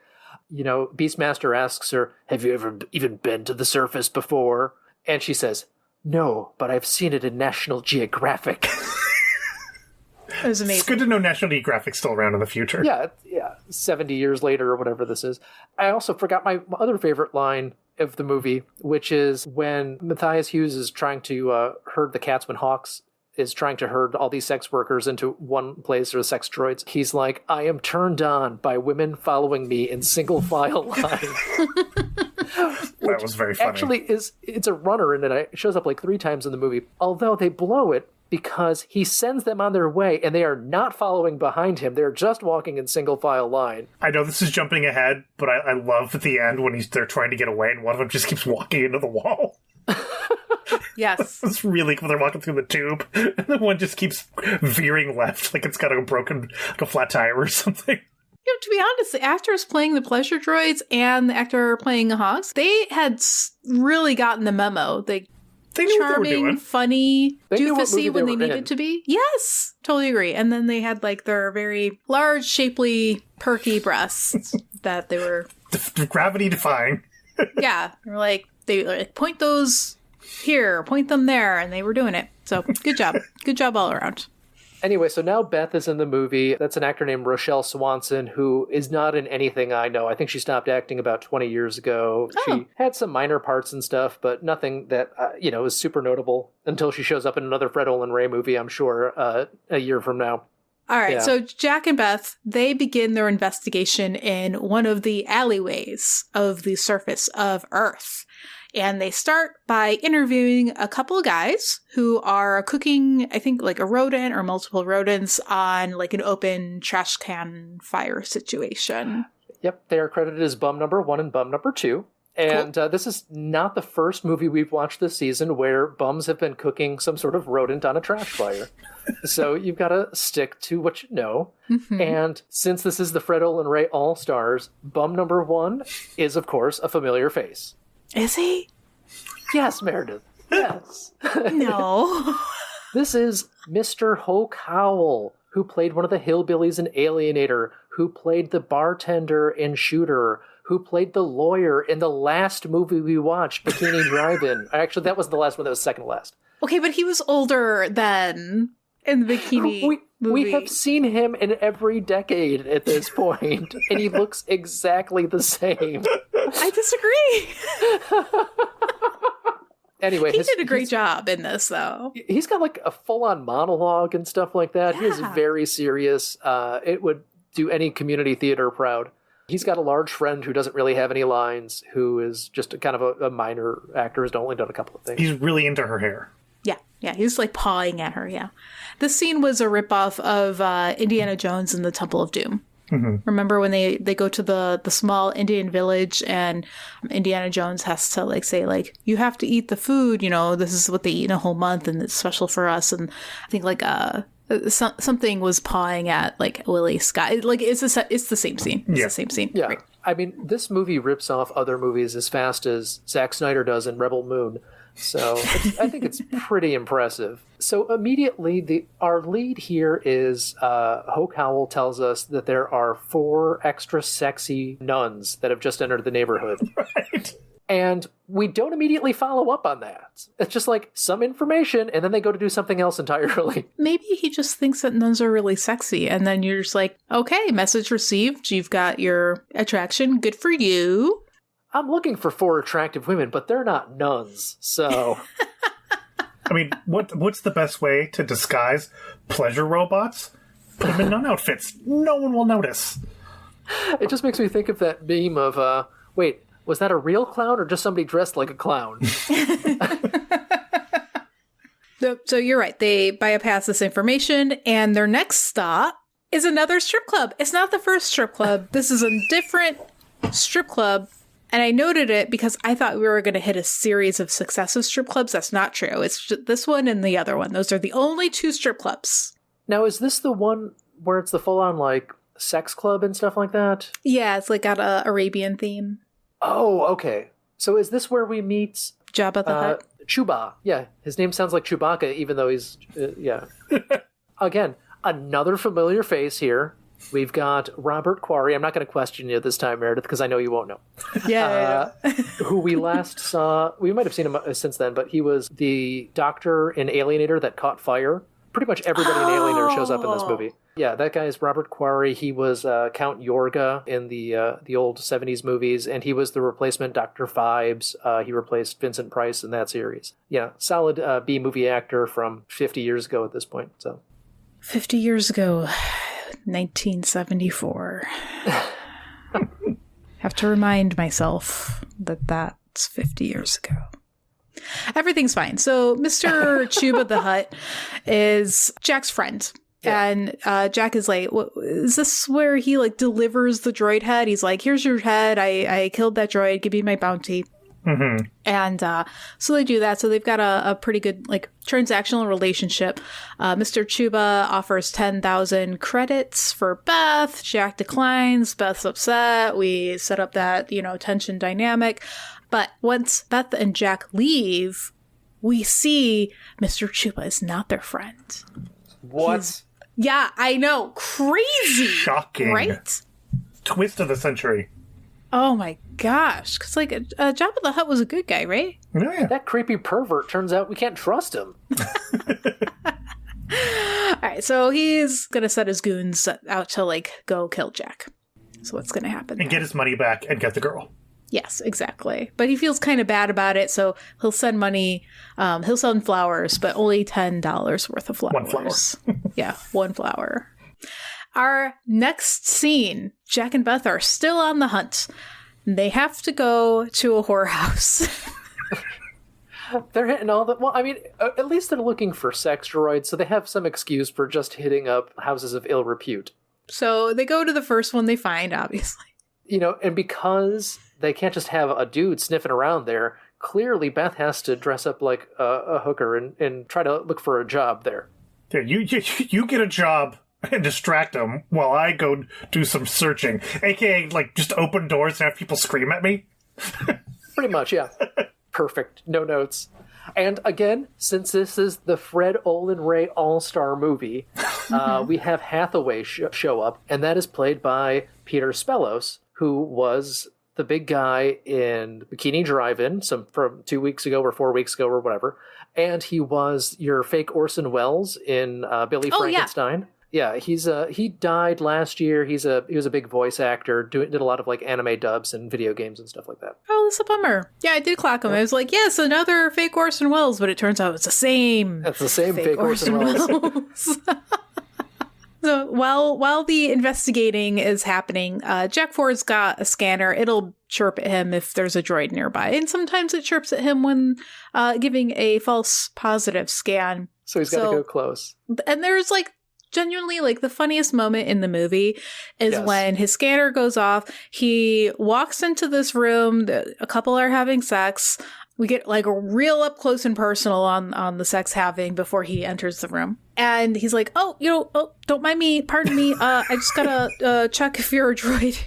Speaker 2: Beastmaster asks her, have you ever even been to the surface before? And she says, no, but I've seen it in National Geographic.
Speaker 3: It was amazing.
Speaker 1: It's good to know National Geographic's still around in the future.
Speaker 2: Yeah, 70 years later or whatever this is. I also forgot my other favorite line of the movie, which is when Matthias Hughes is trying to herd the cats when Hawks is trying to herd all these sex workers into one place, or sex droids. He's like, I am turned on by women following me in single file line.
Speaker 1: That was very funny.
Speaker 2: Actually, it's a runner, and it shows up 3 times in the movie. Although they blow it because he sends them on their way, and they are not following behind him. They're just walking in single file line.
Speaker 1: I know this is jumping ahead, but I love at the end when they're trying to get away, and one of them just keeps walking into the wall.
Speaker 3: Yes.
Speaker 1: It's really cool. They're walking through the tube, and the one just keeps veering left, like it's got a broken, a flat tire or something.
Speaker 3: To be honest, the actors playing the pleasure droids and the actor playing the Hawks, they had really gotten the memo. They
Speaker 1: knew
Speaker 3: charming,
Speaker 1: what they were doing.
Speaker 3: Funny,
Speaker 2: They knew what
Speaker 3: doofusy
Speaker 2: movie
Speaker 3: when
Speaker 2: they
Speaker 3: they
Speaker 2: were
Speaker 3: needed
Speaker 2: in.
Speaker 3: to be. Yes, totally agree. And then they had their very large, shapely, perky breasts that they were
Speaker 1: Gravity defying.
Speaker 3: Yeah, they were point those here, point them there, and they were doing it. So good job all around.
Speaker 2: Anyway, so now Beth is in the movie. That's an actor named Rochelle Swanson, who is not in anything I know. I think she stopped acting about 20 years ago.
Speaker 3: Oh.
Speaker 2: She had some minor parts and stuff, but nothing that, is super notable until she shows up in another Fred Olen Ray movie, I'm sure, a year from now.
Speaker 3: All right,
Speaker 2: Yeah.
Speaker 3: So Jack and Beth, they begin their investigation in one of the alleyways of the surface of Earth. And they start by interviewing a couple of guys who are cooking, I think, a rodent or multiple rodents on an open trash can fire situation.
Speaker 2: Yep, they are credited as bum number 1 and bum number 2. And this is not the first movie we've watched this season where bums have been cooking some sort of rodent on a trash fire. So you've got to stick to what you know.
Speaker 3: Mm-hmm.
Speaker 2: And since this is the Fred Olen Ray All-Stars, bum number 1 is, of course, a familiar face.
Speaker 3: Is he?
Speaker 2: Yes, Meredith. Yes.
Speaker 3: No.
Speaker 2: This is Mr. Hoke Howell, who played one of the hillbillies in Alienator, who played the bartender in Shooter, who played the lawyer in the last movie we watched, Bikini Drive-In. Actually, that was the last one. That was second to last.
Speaker 3: Okay, but he was older then in the bikini movie.
Speaker 2: We have seen him in every decade at this point, and he looks exactly the same.
Speaker 3: I disagree.
Speaker 2: Anyway,
Speaker 3: he did a great job in this, though.
Speaker 2: He's got a full-on monologue and stuff like that.
Speaker 3: Yeah.
Speaker 2: He is very serious. It would do any community theater proud. He's got a large friend who doesn't really have any lines, who is just a kind of a minor actor, has only done a couple of things.
Speaker 1: He's really into her hair.
Speaker 3: Yeah, he's pawing at her, yeah. This scene was a ripoff of Indiana Jones and the Temple of Doom.
Speaker 1: Mm-hmm.
Speaker 3: Remember when they go to the small Indian village and Indiana Jones has to say you have to eat the food, this is what they eat in a whole month and it's special for us. And I think something was pawing at Willie Sky. It's the same scene. It's the same scene.
Speaker 2: Yeah.
Speaker 3: Great.
Speaker 2: I mean, this movie rips off other movies as fast as Zack Snyder does in Rebel Moon. So I think it's pretty impressive. So immediately, our lead here is Hoke Howell tells us that there are 4 extra sexy nuns that have just entered the neighborhood.
Speaker 1: Right.
Speaker 2: And we don't immediately follow up on that. It's just like some information, and then they go to do something else entirely.
Speaker 3: Maybe he just thinks that nuns are really sexy, and then you're just like, okay, message received. You've got your attraction. Good for you.
Speaker 2: I'm looking for 4 attractive women, but they're not nuns, so...
Speaker 1: I mean, what's the best way to disguise pleasure robots? Put them in nun outfits. No one will notice.
Speaker 2: It just makes me think of that meme of, wait, was that a real clown or just somebody dressed like a clown?
Speaker 3: So you're right. They bypass this information, and their next stop is another strip club. It's not the first strip club. This is a different strip club. And I noted it because I thought we were going to hit a series of successive strip clubs. That's not true. It's just this one and the other one. Those are the only 2 strip clubs.
Speaker 2: Now, is this the one where it's the full-on, like, sex club and stuff like that?
Speaker 3: Yeah, it's like got a Arabian theme.
Speaker 2: Oh, okay. So is this where we meet...
Speaker 3: Jabba the Hutt?
Speaker 2: Chuba. Yeah, his name sounds like Chewbacca, even though he's... yeah. Again, another familiar face here. We've got Robert Quarry. I'm not going to question you this time, Meredith, because I know you won't know.
Speaker 3: Yeah.
Speaker 2: Who we last saw... We might have seen him since then, but he was the doctor in Alienator that caught fire. Pretty much everybody in Alienator shows up in this movie. Yeah, that guy is Robert Quarry. He was Count Yorga in the old 70s movies, and he was the replacement Dr. Phibes. He replaced Vincent Price in that series. Yeah, solid B-movie actor from 50 years ago at this point. So
Speaker 3: 50 years ago... 1974. Have to remind myself that that's 50 years ago. Everything's fine. So Mr. Chuba the Hutt is Jack's friend. Yeah. And Jack is like, is this where he like delivers the droid head? He's like, here's your head. I killed that droid. Give me my bounty.
Speaker 1: Mm-hmm.
Speaker 3: And so they do that. So they've got a pretty good like transactional relationship. Mr. Chuba offers 10,000 credits for Beth. Jack declines. Beth's upset. We set up that, tension dynamic. But once Beth and Jack leave, we see Mr. Chuba is not their friend.
Speaker 2: What?
Speaker 3: Yeah, I know. Crazy.
Speaker 1: Shocking.
Speaker 3: Right?
Speaker 1: Twist of the century.
Speaker 3: Oh my gosh. Because, Jabba the Hutt was a good guy, right?
Speaker 1: Oh, yeah.
Speaker 2: That creepy pervert, turns out we can't trust him.
Speaker 3: All right, so he's going to set his goons out to, go kill Jack. So what's going to happen?
Speaker 1: And get his money back and get the girl.
Speaker 3: Yes, exactly. But he feels kind of bad about it, so he'll send money. He'll send flowers, but only $10 worth of flowers.
Speaker 1: 1 flower.
Speaker 3: Yeah, 1 flower. Our next scene, Jack and Beth are still on the hunt. They have to go to a whorehouse.
Speaker 2: They're hitting all the... Well, I mean, at least they're looking for sex droids, so they have some excuse for just hitting up houses of ill repute.
Speaker 3: So they go to the first one they find, obviously.
Speaker 2: And because they can't just have a dude sniffing around there, clearly Beth has to dress up like a hooker and try to look for a job there.
Speaker 1: Yeah, you get a job and distract them while I go do some searching. AKA, just open doors and have people scream at me.
Speaker 2: Pretty much, yeah. Perfect. No notes. And again, since this is the Fred Olen Ray All-Star movie, we have Hathaway show up, and that is played by Peter Spellos, who was the big guy in Bikini Drive-In from 2 weeks ago or 4 weeks ago or whatever. And he was your fake Orson Welles in Billy Frankenstein. Yeah, he died last year. He was a big voice actor. Did a lot of anime dubs and video games and stuff like that.
Speaker 3: Oh, that's a bummer. Yeah, I did clock him. I was like, yes, another fake Orson Welles, but it turns out it's the same.
Speaker 2: That's the same fake Orson Welles.
Speaker 3: So while the investigating is happening, Jack Ford's got a scanner. It'll chirp at him if there's a droid nearby, and sometimes it chirps at him when giving a false positive scan.
Speaker 2: So he's got to go close.
Speaker 3: And there's genuinely the funniest moment in the movie is when his scanner goes off. He walks into this room. A couple are having sex. We get a real up close and personal on the sex having before he enters the room. And he's like, don't mind me. Pardon me. I just gotta check if you're a droid,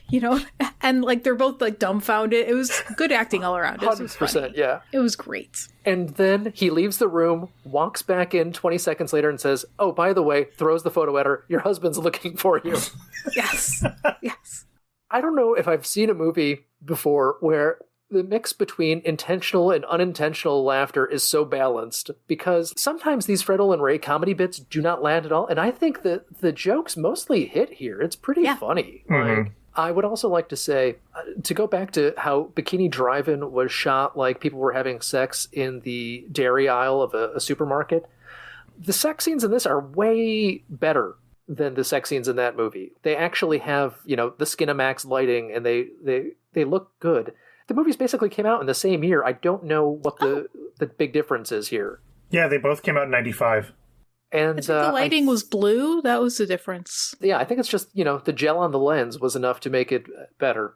Speaker 3: And they're both dumbfounded. It was good acting all around.
Speaker 2: 100%, yeah.
Speaker 3: It was great.
Speaker 2: And then he leaves the room, walks back in 20 seconds later and says, oh, by the way, throws the photo at her. Your husband's looking for you.
Speaker 3: Yes. Yes.
Speaker 2: I don't know if I've seen a movie before where the mix between intentional and unintentional laughter is so balanced, because sometimes these Fred Olen Ray comedy bits do not land at all, and I think that the jokes mostly hit here. It's pretty funny. Like, I would also like to say, to go back to how Bikini Drive-In was shot like people were having sex in the dairy aisle of a supermarket, the sex scenes in this are way better than the sex scenes in that movie. They actually have, the Skinamax lighting, and they look good. The movies basically came out in the same year. I don't know what the big difference is here.
Speaker 1: Yeah, they both came out in 95.
Speaker 2: And
Speaker 3: I think the lighting was blue. That was the difference.
Speaker 2: Yeah, I think it's just, the gel on the lens was enough to make it better.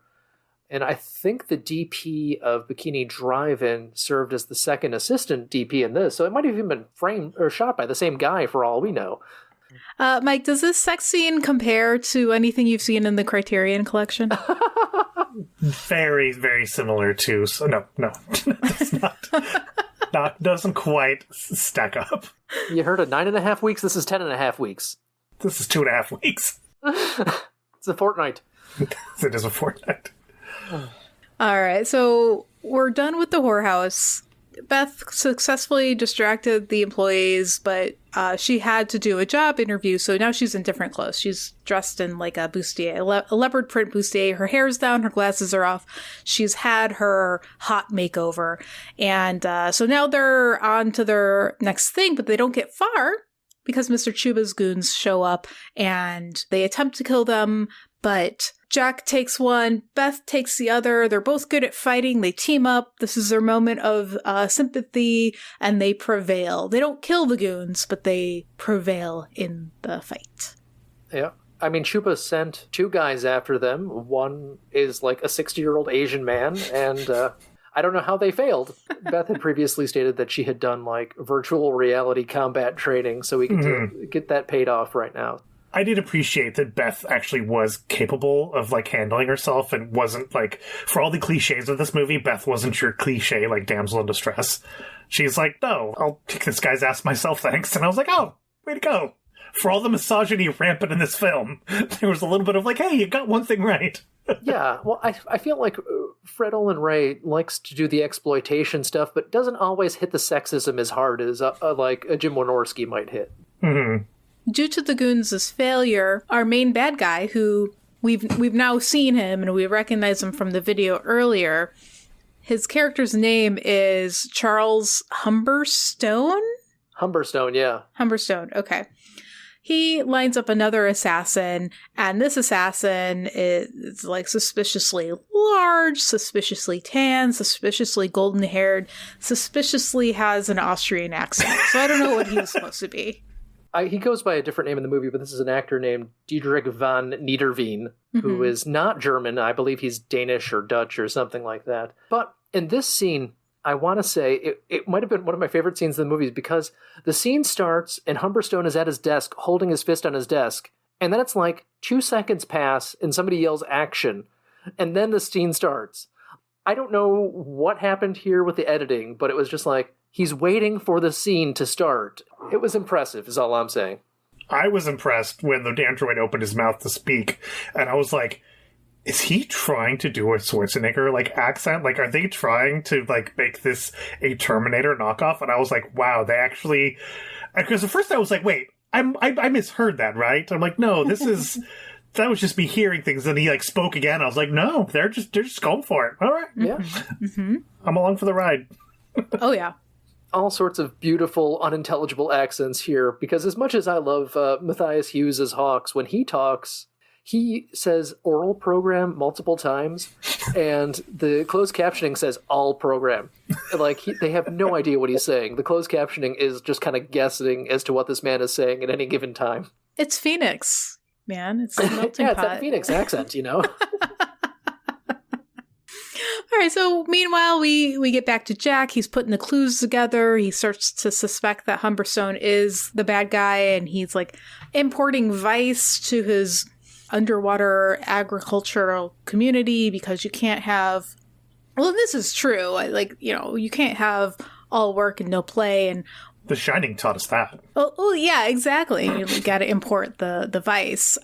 Speaker 2: And I think the DP of Bikini Drive-In served as the second assistant DP in this, so it might have even been framed or shot by the same guy for all we know.
Speaker 3: Mike, does this sex scene compare to anything you've seen in the Criterion Collection?
Speaker 1: Very, very similar to... So no, it's not. Doesn't quite stack up.
Speaker 2: You heard of 9.5 weeks? This is 10.5 weeks.
Speaker 1: This is 2.5 weeks.
Speaker 2: It's a fortnight.
Speaker 1: It is a fortnight.
Speaker 3: All right, so we're done with the whorehouse. Beth successfully distracted the employees, but she had to do a job interview, so now she's in different clothes. She's dressed in like a bustier, a leopard print bustier. Her hair's down, her glasses are off. She's had her hot makeover. And so now they're on to their next thing, but they don't get far because Mr. Chuba's goons show up and they attempt to kill them, but Jack takes one, Beth takes the other. They're both good at fighting. They team up. This is their moment of sympathy, and they prevail. They don't kill the goons, but they prevail in the fight.
Speaker 2: Yeah. I mean, Chuba sent two guys after them. One is like a 60-year-old Asian man, and I don't know how they failed. Beth had previously stated that she had done like virtual reality combat training, so we could get that paid off right now.
Speaker 1: I did appreciate that Beth actually was capable of, like, handling herself and wasn't, like, for all the cliches of this movie, Beth wasn't your cliche, like, damsel in distress. She's like, no, I'll kick this guy's ass myself, thanks. And I was like, oh, way to go. For all the misogyny rampant in this film, there was a little bit of, like, hey, you got one thing right.
Speaker 2: Yeah, well, I feel like Fred Olen Ray likes to do the exploitation stuff, but doesn't always hit the sexism as hard as, like, a Jim Wynorski might hit.
Speaker 1: Mm-hmm.
Speaker 3: Due to the goons' failure, our main bad guy, who we've now seen him and we recognize him from the video earlier, his character's name is Charles Humberstone?
Speaker 2: Humberstone, yeah.
Speaker 3: Humberstone, okay. He lines up another assassin, and this assassin is like suspiciously large, suspiciously tan, suspiciously golden-haired, suspiciously has an Austrian accent. So I don't know what he was supposed to be.
Speaker 2: He goes by a different name in the movie, but this is an actor named Diederik van Niederveen, who is not German. I believe he's Danish or Dutch or something like that. But in this scene, I want to say it might have been one of my favorite scenes in the movie because the scene starts and Humberstone is at his desk holding his fist on his desk. And then it's like 2 seconds pass and somebody yells action. And then the scene starts. I don't know what happened here with the editing, but it was just like, he's waiting for the scene to start. It was impressive, is all I'm saying.
Speaker 1: I was impressed when the android opened his mouth to speak, and I was like, is he trying to do a Schwarzenegger, like, accent? Like, are they trying to, like, make this a Terminator knockoff? And I was like, wow, they actually... Because at first I was like, wait, I misheard that, right? I'm like, no, this is... That was just me hearing things, and he, like, spoke again. I was like, no, they're just going for it. All right.
Speaker 2: Yeah.
Speaker 3: Mm-hmm.
Speaker 1: I'm along for the ride.
Speaker 3: Oh, yeah.
Speaker 2: All sorts of beautiful, unintelligible accents here, because as much as I love Matthias Hughes as Hawks, when he talks, he says oral program multiple times, and the closed captioning says all program. Like, they have no idea what he's saying. The closed captioning is just kind of guessing as to what this man is saying at any given time.
Speaker 3: It's Phoenix, man. It's a melting
Speaker 2: yeah,
Speaker 3: pot.
Speaker 2: it's that Phoenix accent, you know?
Speaker 3: All right, so meanwhile, we get back to Jack. He's putting the clues together. He starts to suspect that Humberstone is the bad guy, and he's, like, importing vice to his underwater agricultural community because you can't have... Well, this is true. Like, you know, you can't have all work and no play, and...
Speaker 1: The Shining taught us that.
Speaker 3: Oh yeah, exactly. You got to import the vice.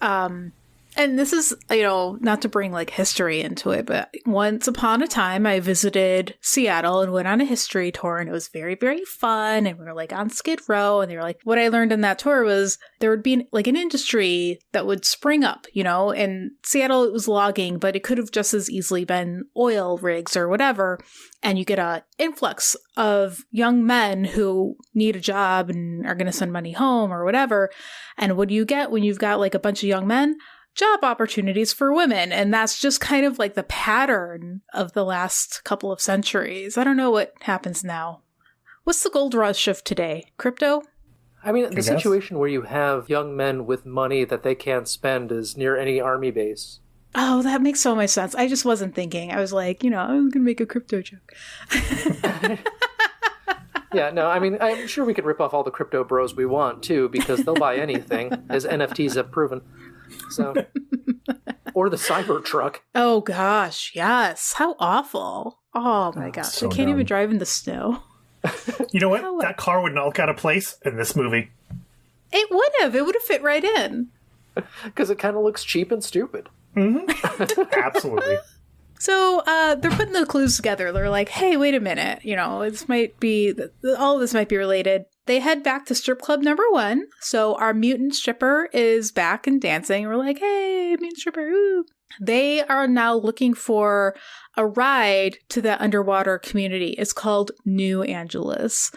Speaker 3: And this is, not to bring like history into it, but once upon a time I visited Seattle and went on a history tour, and it was very, very fun. And we were like on Skid Row, and they were like, what I learned in that tour was there would be like an industry that would spring up, in Seattle it was logging, but it could have just as easily been oil rigs or whatever. And you get an influx of young men who need a job and are going to send money home or whatever. And what do you get when you've got like a bunch of young men? Job opportunities for women. And that's just kind of like the pattern of the last couple of centuries. I don't know what happens now. What's the gold rush of today? Crypto?
Speaker 2: I mean, the situation where you have young men with money that they can't spend is near any army base.
Speaker 3: Oh, that makes so much sense. I just wasn't thinking. I was like, I was going to make a crypto joke.
Speaker 2: Yeah, no, I mean, I'm sure we could rip off all the crypto bros we want, too, because they'll buy anything, as NFTs have proven. So, or the Cybertruck.
Speaker 3: Oh, gosh, yes. How awful. Oh, my gosh.
Speaker 1: So
Speaker 3: I can't even drive in the snow.
Speaker 1: You know what? That car would not look out of place in this movie.
Speaker 3: It would have. It would have fit right in.
Speaker 2: Because it kind of looks cheap and stupid.
Speaker 1: Mm-hmm. Absolutely.
Speaker 3: So they're putting the clues together. They're like, hey, wait a minute. This might be, all of this might be related. They head back to strip club number 1. So our mutant stripper is back and dancing. We're like, hey, mutant stripper. Ooh. They are now looking for a ride to the underwater community. It's called New Angeles.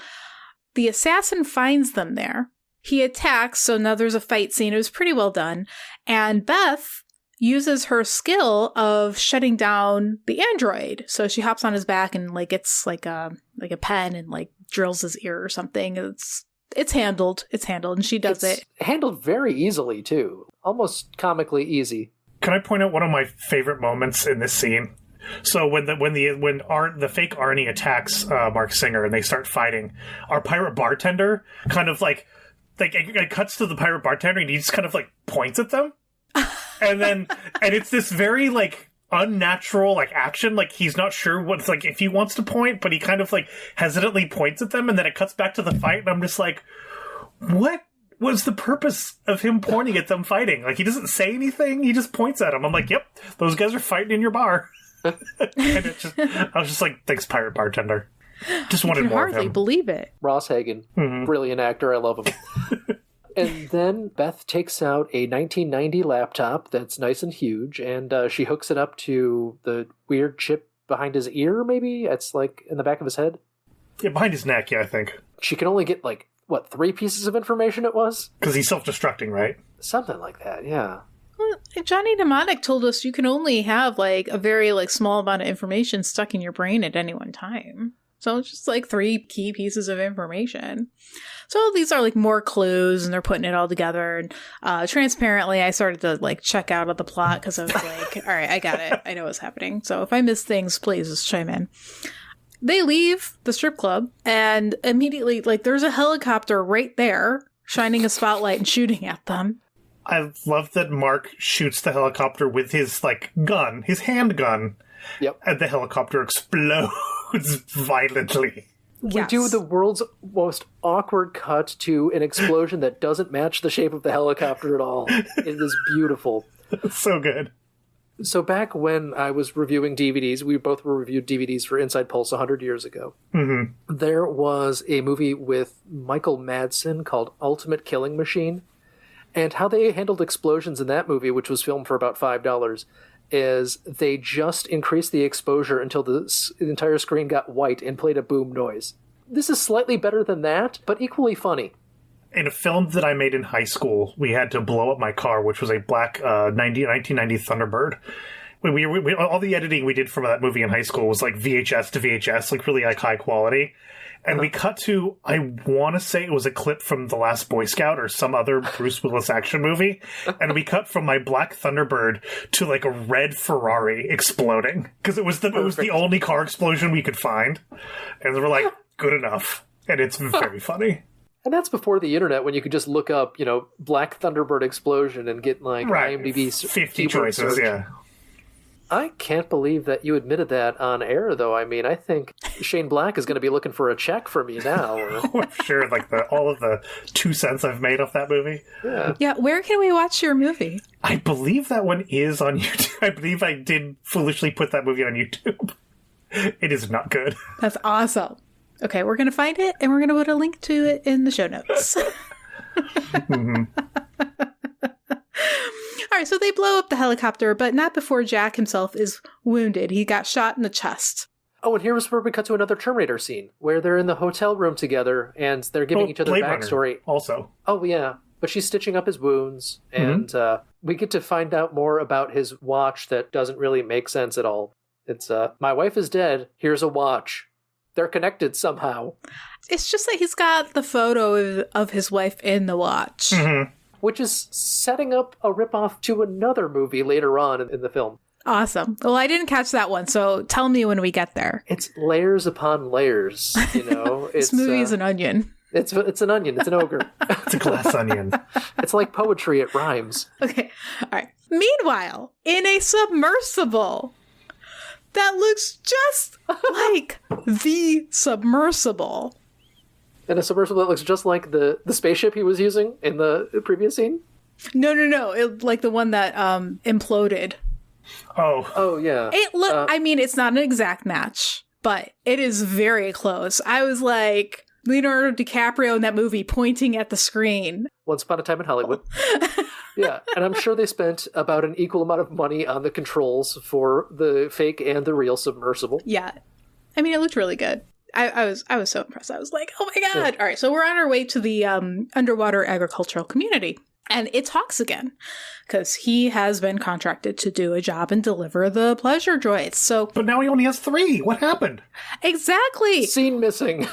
Speaker 3: The assassin finds them there. He attacks. So now there's a fight scene. It was pretty well done. And Beth uses her skill of shutting down the android. So she hops on his back and like it's like a pen and like drills his ear or something. It's handled. It's handled, and she does it.
Speaker 2: Handled very easily too. Almost comically easy.
Speaker 1: Can I point out one of my favorite moments in this scene? So when the fake Arnie attacks Mark Singer and they start fighting, our pirate bartender kind of like it cuts to the pirate bartender and he just kind of like points at them. And it's this very like unnatural like action, like he's not sure what's like if he wants to point, but he kind of like hesitantly points at them, and then it cuts back to the fight, and I'm just like, what was the purpose of him pointing at them fighting? Like, he doesn't say anything, he just points at them. I'm like, yep, those guys are fighting in your bar. And I was just like, thanks, pirate bartender. Just wanted more of him.
Speaker 3: Hardly believe it.
Speaker 2: Ross Hagen, brilliant actor, I love him. And then Beth takes out a 1990 laptop that's nice and huge, and she hooks it up to the weird chip behind his ear, maybe? It's like in the back of his head?
Speaker 1: Yeah, behind his neck, yeah, I think.
Speaker 2: She can only get, like, 3 pieces of information it was?
Speaker 1: Because he's self-destructing, right?
Speaker 2: Something like that, yeah.
Speaker 3: Well, Johnny Mnemonic told us you can only have, like, a very, like, small amount of information stuck in your brain at any one time. So it's just like 3 key pieces of information. So these are like more clues, and they're putting it all together. And transparently, I started to like check out of the plot because I was like, all right, I got it. I know what's happening. So if I miss things, please just chime in. They leave the strip club, and immediately, like, there's a helicopter right there shining a spotlight and shooting at them.
Speaker 1: I love that Mark shoots the helicopter with his like gun, his handgun.
Speaker 2: Yep.
Speaker 1: And the helicopter explodes violently.
Speaker 2: We do the world's most awkward cut to an explosion that doesn't match the shape of the helicopter at all. It is beautiful.
Speaker 1: It's so good.
Speaker 2: So back when I was reviewing DVDs, we both reviewed DVDs for Inside Pulse 100 years ago. Mm-hmm. There was a movie with Michael Madsen called Ultimate Killing Machine. And how they handled explosions in that movie, which was filmed for about $5, is they just increased the exposure until the entire screen got white and played a boom noise. This is slightly better than that, but equally funny.
Speaker 1: In a film that I made in high school, we had to blow up my car, which was a black 1990 Thunderbird. We all the editing we did from that movie in high school was like VHS to VHS, like really like high quality. And we cut to, I want to say it was a clip from The Last Boy Scout or some other Bruce Willis action movie. And we cut from my black Thunderbird to like a red Ferrari exploding. Because it was the only car explosion we could find. And we're like, good enough. And it's very funny.
Speaker 2: And that's before the internet, when you could just look up, Black Thunderbird explosion and get like IMDb
Speaker 1: 50 choices, yeah.
Speaker 2: I can't believe that you admitted that on air, though. I mean, I think Shane Black is going to be looking for a check from you now.
Speaker 1: Oh, I'm sure, like all of the 2 cents I've made off that movie.
Speaker 3: Yeah, where can we watch your movie?
Speaker 1: I believe that one is on YouTube. I believe I did foolishly put that movie on YouTube. It is not good.
Speaker 3: That's awesome. Okay, we're going to find it, and we're going to put a link to it in the show notes.
Speaker 1: Mm-hmm.
Speaker 3: All right, so they blow up the helicopter, but not before Jack himself is wounded. He got shot in the chest.
Speaker 2: Oh, and here's where we cut to another Terminator scene, where they're in the hotel room together, and they're giving each other
Speaker 1: Blade
Speaker 2: backstory.
Speaker 1: Runner also.
Speaker 2: Oh, yeah. But she's stitching up his wounds, and we get to find out more about his watch that doesn't really make sense at all. It's, my wife is dead, here's a watch. They're connected somehow.
Speaker 3: It's just that he's got the photo of his wife in the watch.
Speaker 1: Mm-hmm.
Speaker 2: Which is setting up a ripoff to another movie later on in the film.
Speaker 3: Awesome. Well, I didn't catch that one, so tell me when we get there.
Speaker 2: It's layers upon layers, you know.
Speaker 3: This movie is an onion.
Speaker 2: It's an onion. It's an ogre.
Speaker 1: It's a glass onion.
Speaker 2: It's like poetry. It rhymes.
Speaker 3: Okay. All right. Meanwhile, in a submersible that looks just like the submersible.
Speaker 2: And a submersible that looks just like the spaceship he was using in the previous scene?
Speaker 3: No. Like the one that imploded.
Speaker 2: Oh, yeah.
Speaker 3: I mean, it's not an exact match, but it is very close. I was like Leonardo DiCaprio in that movie pointing at the screen.
Speaker 2: Once Upon a Time in Hollywood. Yeah, and I'm sure they spent about an equal amount of money on the controls for the fake and the real submersible.
Speaker 3: Yeah. I mean, it looked really good. I was so impressed. I was like, oh my God. Yeah. All right. So we're on our way to the underwater agricultural community. And it's Hawks again, because he has been contracted to do a job and deliver the pleasure droids. So,
Speaker 1: but now he only has 3. What happened?
Speaker 3: Exactly.
Speaker 2: Scene missing.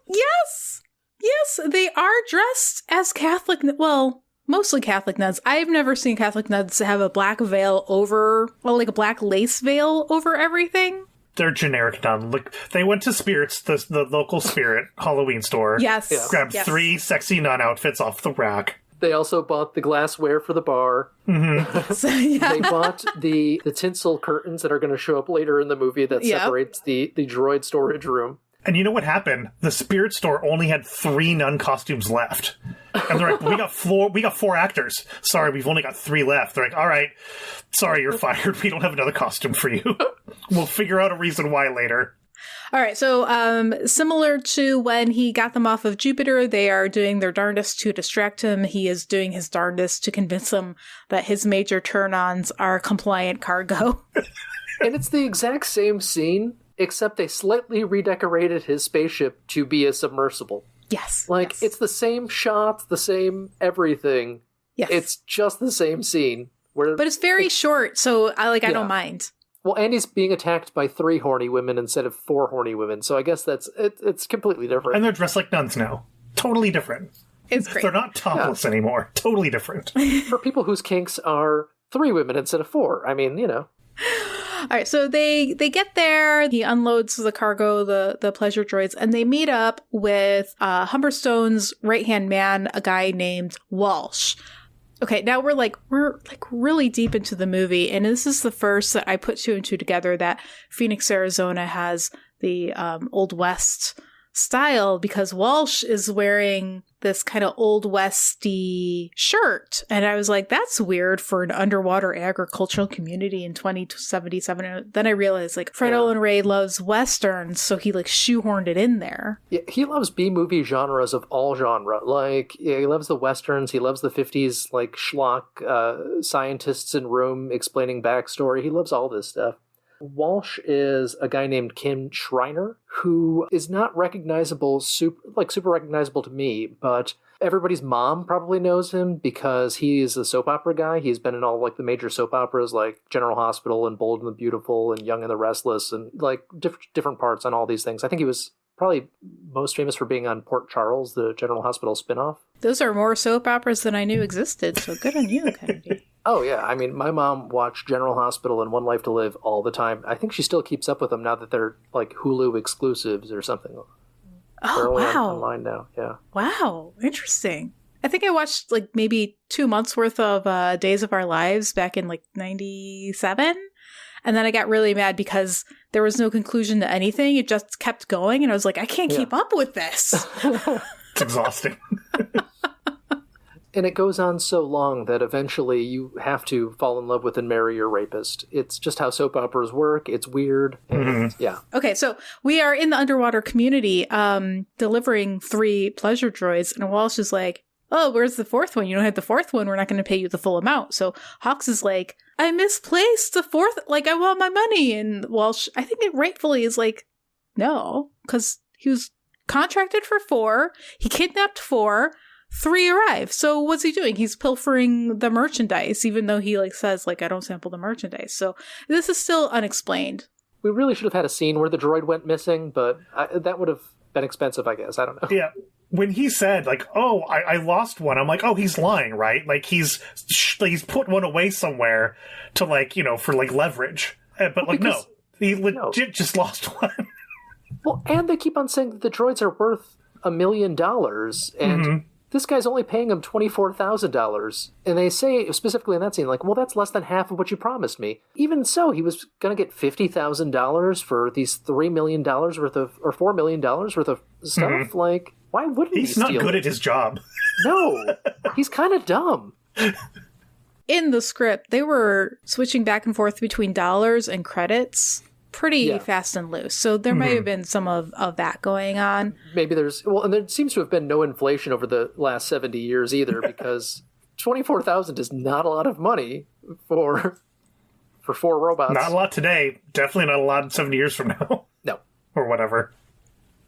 Speaker 3: Yes, they are dressed as Catholic. Well, mostly Catholic nuns. I've never seen Catholic nuns have a black veil over, well, like a black lace veil over everything.
Speaker 1: They're generic nun. Look, they went to Spirits, the local spirit Halloween store.
Speaker 3: Yes. Yeah.
Speaker 1: Grabbed 3 sexy nun outfits off the rack.
Speaker 2: They also bought the glassware for the bar.
Speaker 1: Mm-hmm.
Speaker 3: So, yeah.
Speaker 2: They bought the tinsel curtains that are going to show up later in the movie that separates the droid storage room.
Speaker 1: And you know what happened? The Spirit store only had 3 nun costumes left. And they're like, we got 4 actors. Sorry, we've only got 3 left. They're like, all right, sorry, you're fired. We don't have another costume for you. We'll figure out a reason why later.
Speaker 3: All right, so similar to when he got them off of Jupiter, they are doing their darndest to distract him. He is doing his darndest to convince them that his major turn-ons are compliant cargo.
Speaker 2: And it's the exact same scene, except they slightly redecorated his spaceship to be a submersible.
Speaker 3: Yes.
Speaker 2: It's the same shot, the same everything.
Speaker 3: Yes.
Speaker 2: It's just the same scene.
Speaker 3: But it's very short, so I don't mind.
Speaker 2: Well, Andy's being attacked by 3 horny women instead of 4 horny women, so I guess it's completely different.
Speaker 1: And they're dressed like nuns now. Totally different.
Speaker 3: It's great.
Speaker 1: They're not topless anymore. Totally different.
Speaker 2: For people whose kinks are 3 women instead of 4. I mean, you know.
Speaker 3: All right, so they get there. He unloads the cargo, the pleasure droids, and they meet up with Humberstone's right-hand man, a guy named Walsh. Okay, now we're really deep into the movie, and this is the first that I put 2 and 2 together that Phoenix, Arizona has the Old West style, because Walsh is wearing this kind of Old Westy shirt. And I was like, that's weird for an underwater agricultural community in 2077. And then I realized, like, Fred Olen Ray loves Westerns, so he, like, shoehorned it in there.
Speaker 2: Yeah, he loves B-movie genres of all genre. Like, yeah, he loves the Westerns, he loves the 50s, like, schlock scientists in room explaining backstory. He loves all this stuff. Walsh is a guy named Kim Schreiner, who is not recognizable, super recognizable to me, but everybody's mom probably knows him because he is a soap opera guy. He's been in all, like, the major soap operas like General Hospital and Bold and the Beautiful and Young and the Restless and, like, different parts on all these things. I think he was probably most famous for being on Port Charles, the General Hospital spinoff.
Speaker 3: Those are more soap operas than I knew existed, so good on you, Kennedy.
Speaker 2: Oh, yeah. I mean, my mom watched General Hospital and One Life to Live all the time. I think she still keeps up with them now that they're, like, Hulu exclusives or something.
Speaker 3: Oh, wow.
Speaker 2: Online now, yeah.
Speaker 3: Wow, interesting. I think I watched like maybe 2 months worth of Days of Our Lives back in like 97. And then I got really mad because there was no conclusion to anything. It just kept going. And I was like, I can't keep up with this.
Speaker 1: It's exhausting.
Speaker 2: And it goes on so long that eventually you have to fall in love with and marry your rapist. It's just how soap operas work. It's weird. And yeah.
Speaker 3: Okay, so we are in the underwater community delivering 3 pleasure droids. And Walsh is like, oh, where's the 4th one? You don't have the 4th one. We're not going to pay you the full amount. So Hawks is like, I misplaced the 4th. Like, I want my money. And Walsh, I think it rightfully is like, no, because he was contracted for 4. He kidnapped 4. 3 arrive. So what's he doing? He's pilfering the merchandise, even though he like says like I don't sample the merchandise. So this is still unexplained.
Speaker 2: We really should have had a scene where the droid went missing, but that would have been expensive, I guess. I don't know.
Speaker 1: Yeah. When he said like, "Oh, I lost one," I'm like, "Oh, he's lying, right? Like he's put one away somewhere to like for like leverage." But like no, he legit just lost one.
Speaker 2: Well, and they keep on saying that the droids are worth $1 million, and this guy's only paying him $24,000. And they say specifically in that scene, like, well, that's less than half of what you promised me. Even so, he was going to get $50,000 for these $3 million worth of, or $4 million worth of stuff. Like, why wouldn't he steal?
Speaker 1: He's not good at his job.
Speaker 2: No, he's kind of dumb.
Speaker 3: In the script, they were switching back and forth between dollars and credits pretty fast and loose. So there may have been some of that going on.
Speaker 2: Maybe and there seems to have been no inflation over the last 70 years either, because $24,000 is not a lot of money for 4 robots.
Speaker 1: Not a lot today. Definitely not a lot 70 years from now.
Speaker 2: No.
Speaker 1: Or whatever.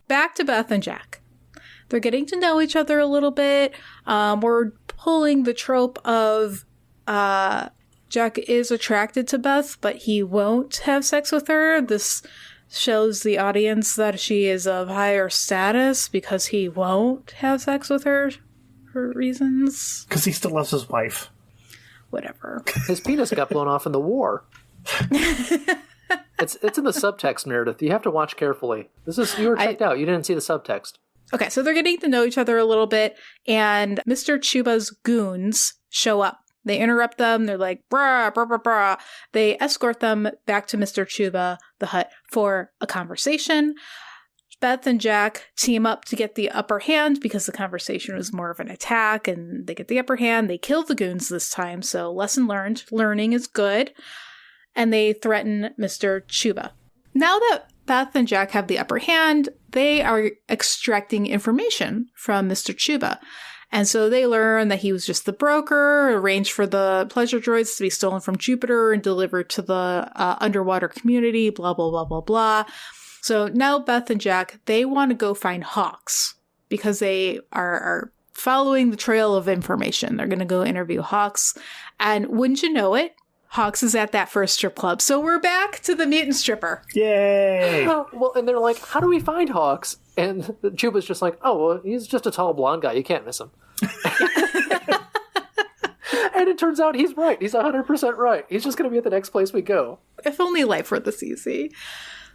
Speaker 3: Back to Beth and Jack. They're getting to know each other a little bit. We're pulling the trope of Jack is attracted to Beth, but he won't have sex with her. This shows the audience that she is of higher status because he won't have sex with her for reasons.
Speaker 1: Because he still loves his wife.
Speaker 3: Whatever.
Speaker 2: His penis got blown off in the war. It's in the subtext, Meredith. You have to watch carefully. You were checked out. You didn't see the subtext.
Speaker 3: Okay, so they're getting to know each other a little bit, and Mr. Chuba's goons show up. They interrupt them. They're like, brah, brah, brah, brah. They escort them back to Mr. Chuba, the hut, for a conversation. Beth and Jack team up to get the upper hand because the conversation was more of an attack, and they get the upper hand. They kill the goons this time, so lesson learned. Learning is good. And they threaten Mr. Chuba. Now that Beth and Jack have the upper hand, they are extracting information from Mr. Chuba. And so they learn that he was just the broker, arranged for the pleasure droids to be stolen from Jupiter and delivered to the underwater community, blah, blah, blah, blah, blah. So now Beth and Jack, they want to go find Hawks because they are following the trail of information. They're going to go interview Hawks. And wouldn't you know it, Hawks is at that first strip club. So we're back to the mutant stripper.
Speaker 1: Yay!
Speaker 2: Well, and they're like, how do we find Hawks? And Chuba's just like, oh, well, he's just a tall blonde guy. You can't miss him. And it turns out he's right. He's 100% right. He's just going to be at the next place we go.
Speaker 3: If only life were this easy.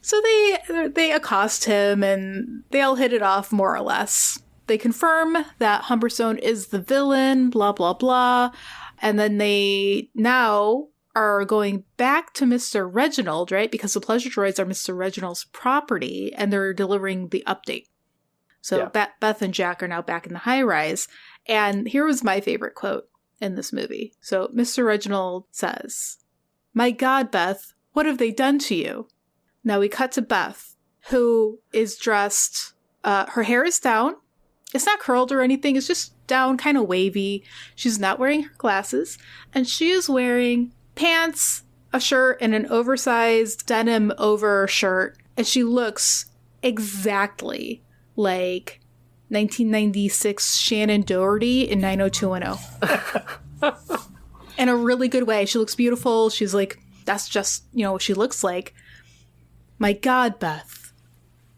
Speaker 3: So they accost him, and they all hit it off more or less. They confirm that Humberstone is the villain, blah, blah, blah. And then they now are going back to Mr. Reginald, right? Because the pleasure droids are Mr. Reginald's property, and they're delivering the update. So Beth and Jack are now back in the high-rise. And here was my favorite quote in this movie. So Mr. Reginald says, "My God, Beth, what have they done to you?" Now we cut to Beth, who is dressed, her hair is down. It's not curled or anything. It's just down, kind of wavy. She's not wearing her glasses. And she is wearing pants, a shirt, and an oversized denim overshirt. And she looks exactly like 1996 Shannon Doherty in 90210. In a really good way. She looks beautiful. She's like, that's just, what she looks like. My God, Beth,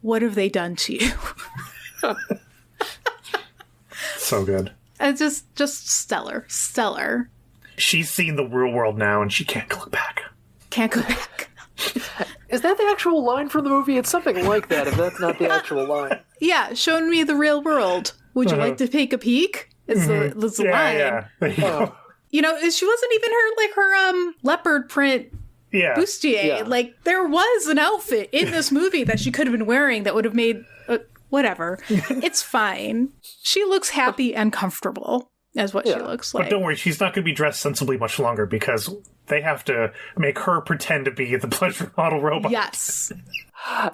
Speaker 3: what have they done to you?
Speaker 1: So good.
Speaker 3: It's just stellar. Stellar.
Speaker 1: She's seen the real world now, and she can't look back.
Speaker 3: Can't go back.
Speaker 2: Is that the actual line from the movie? It's something like that, if that's not the actual line.
Speaker 3: Yeah, showing me the real world. Would you like to take a peek? Is the line.
Speaker 1: Yeah. There you go.
Speaker 3: You know, she wasn't even her leopard print bustier.
Speaker 2: Yeah.
Speaker 3: Like, there was an outfit in this movie that she could have been wearing that would have made whatever. It's fine. She looks happy and comfortable, as what she looks like.
Speaker 1: But don't worry, she's not going to be dressed sensibly much longer because they have to make her pretend to be the pleasure model robot.
Speaker 3: Yes.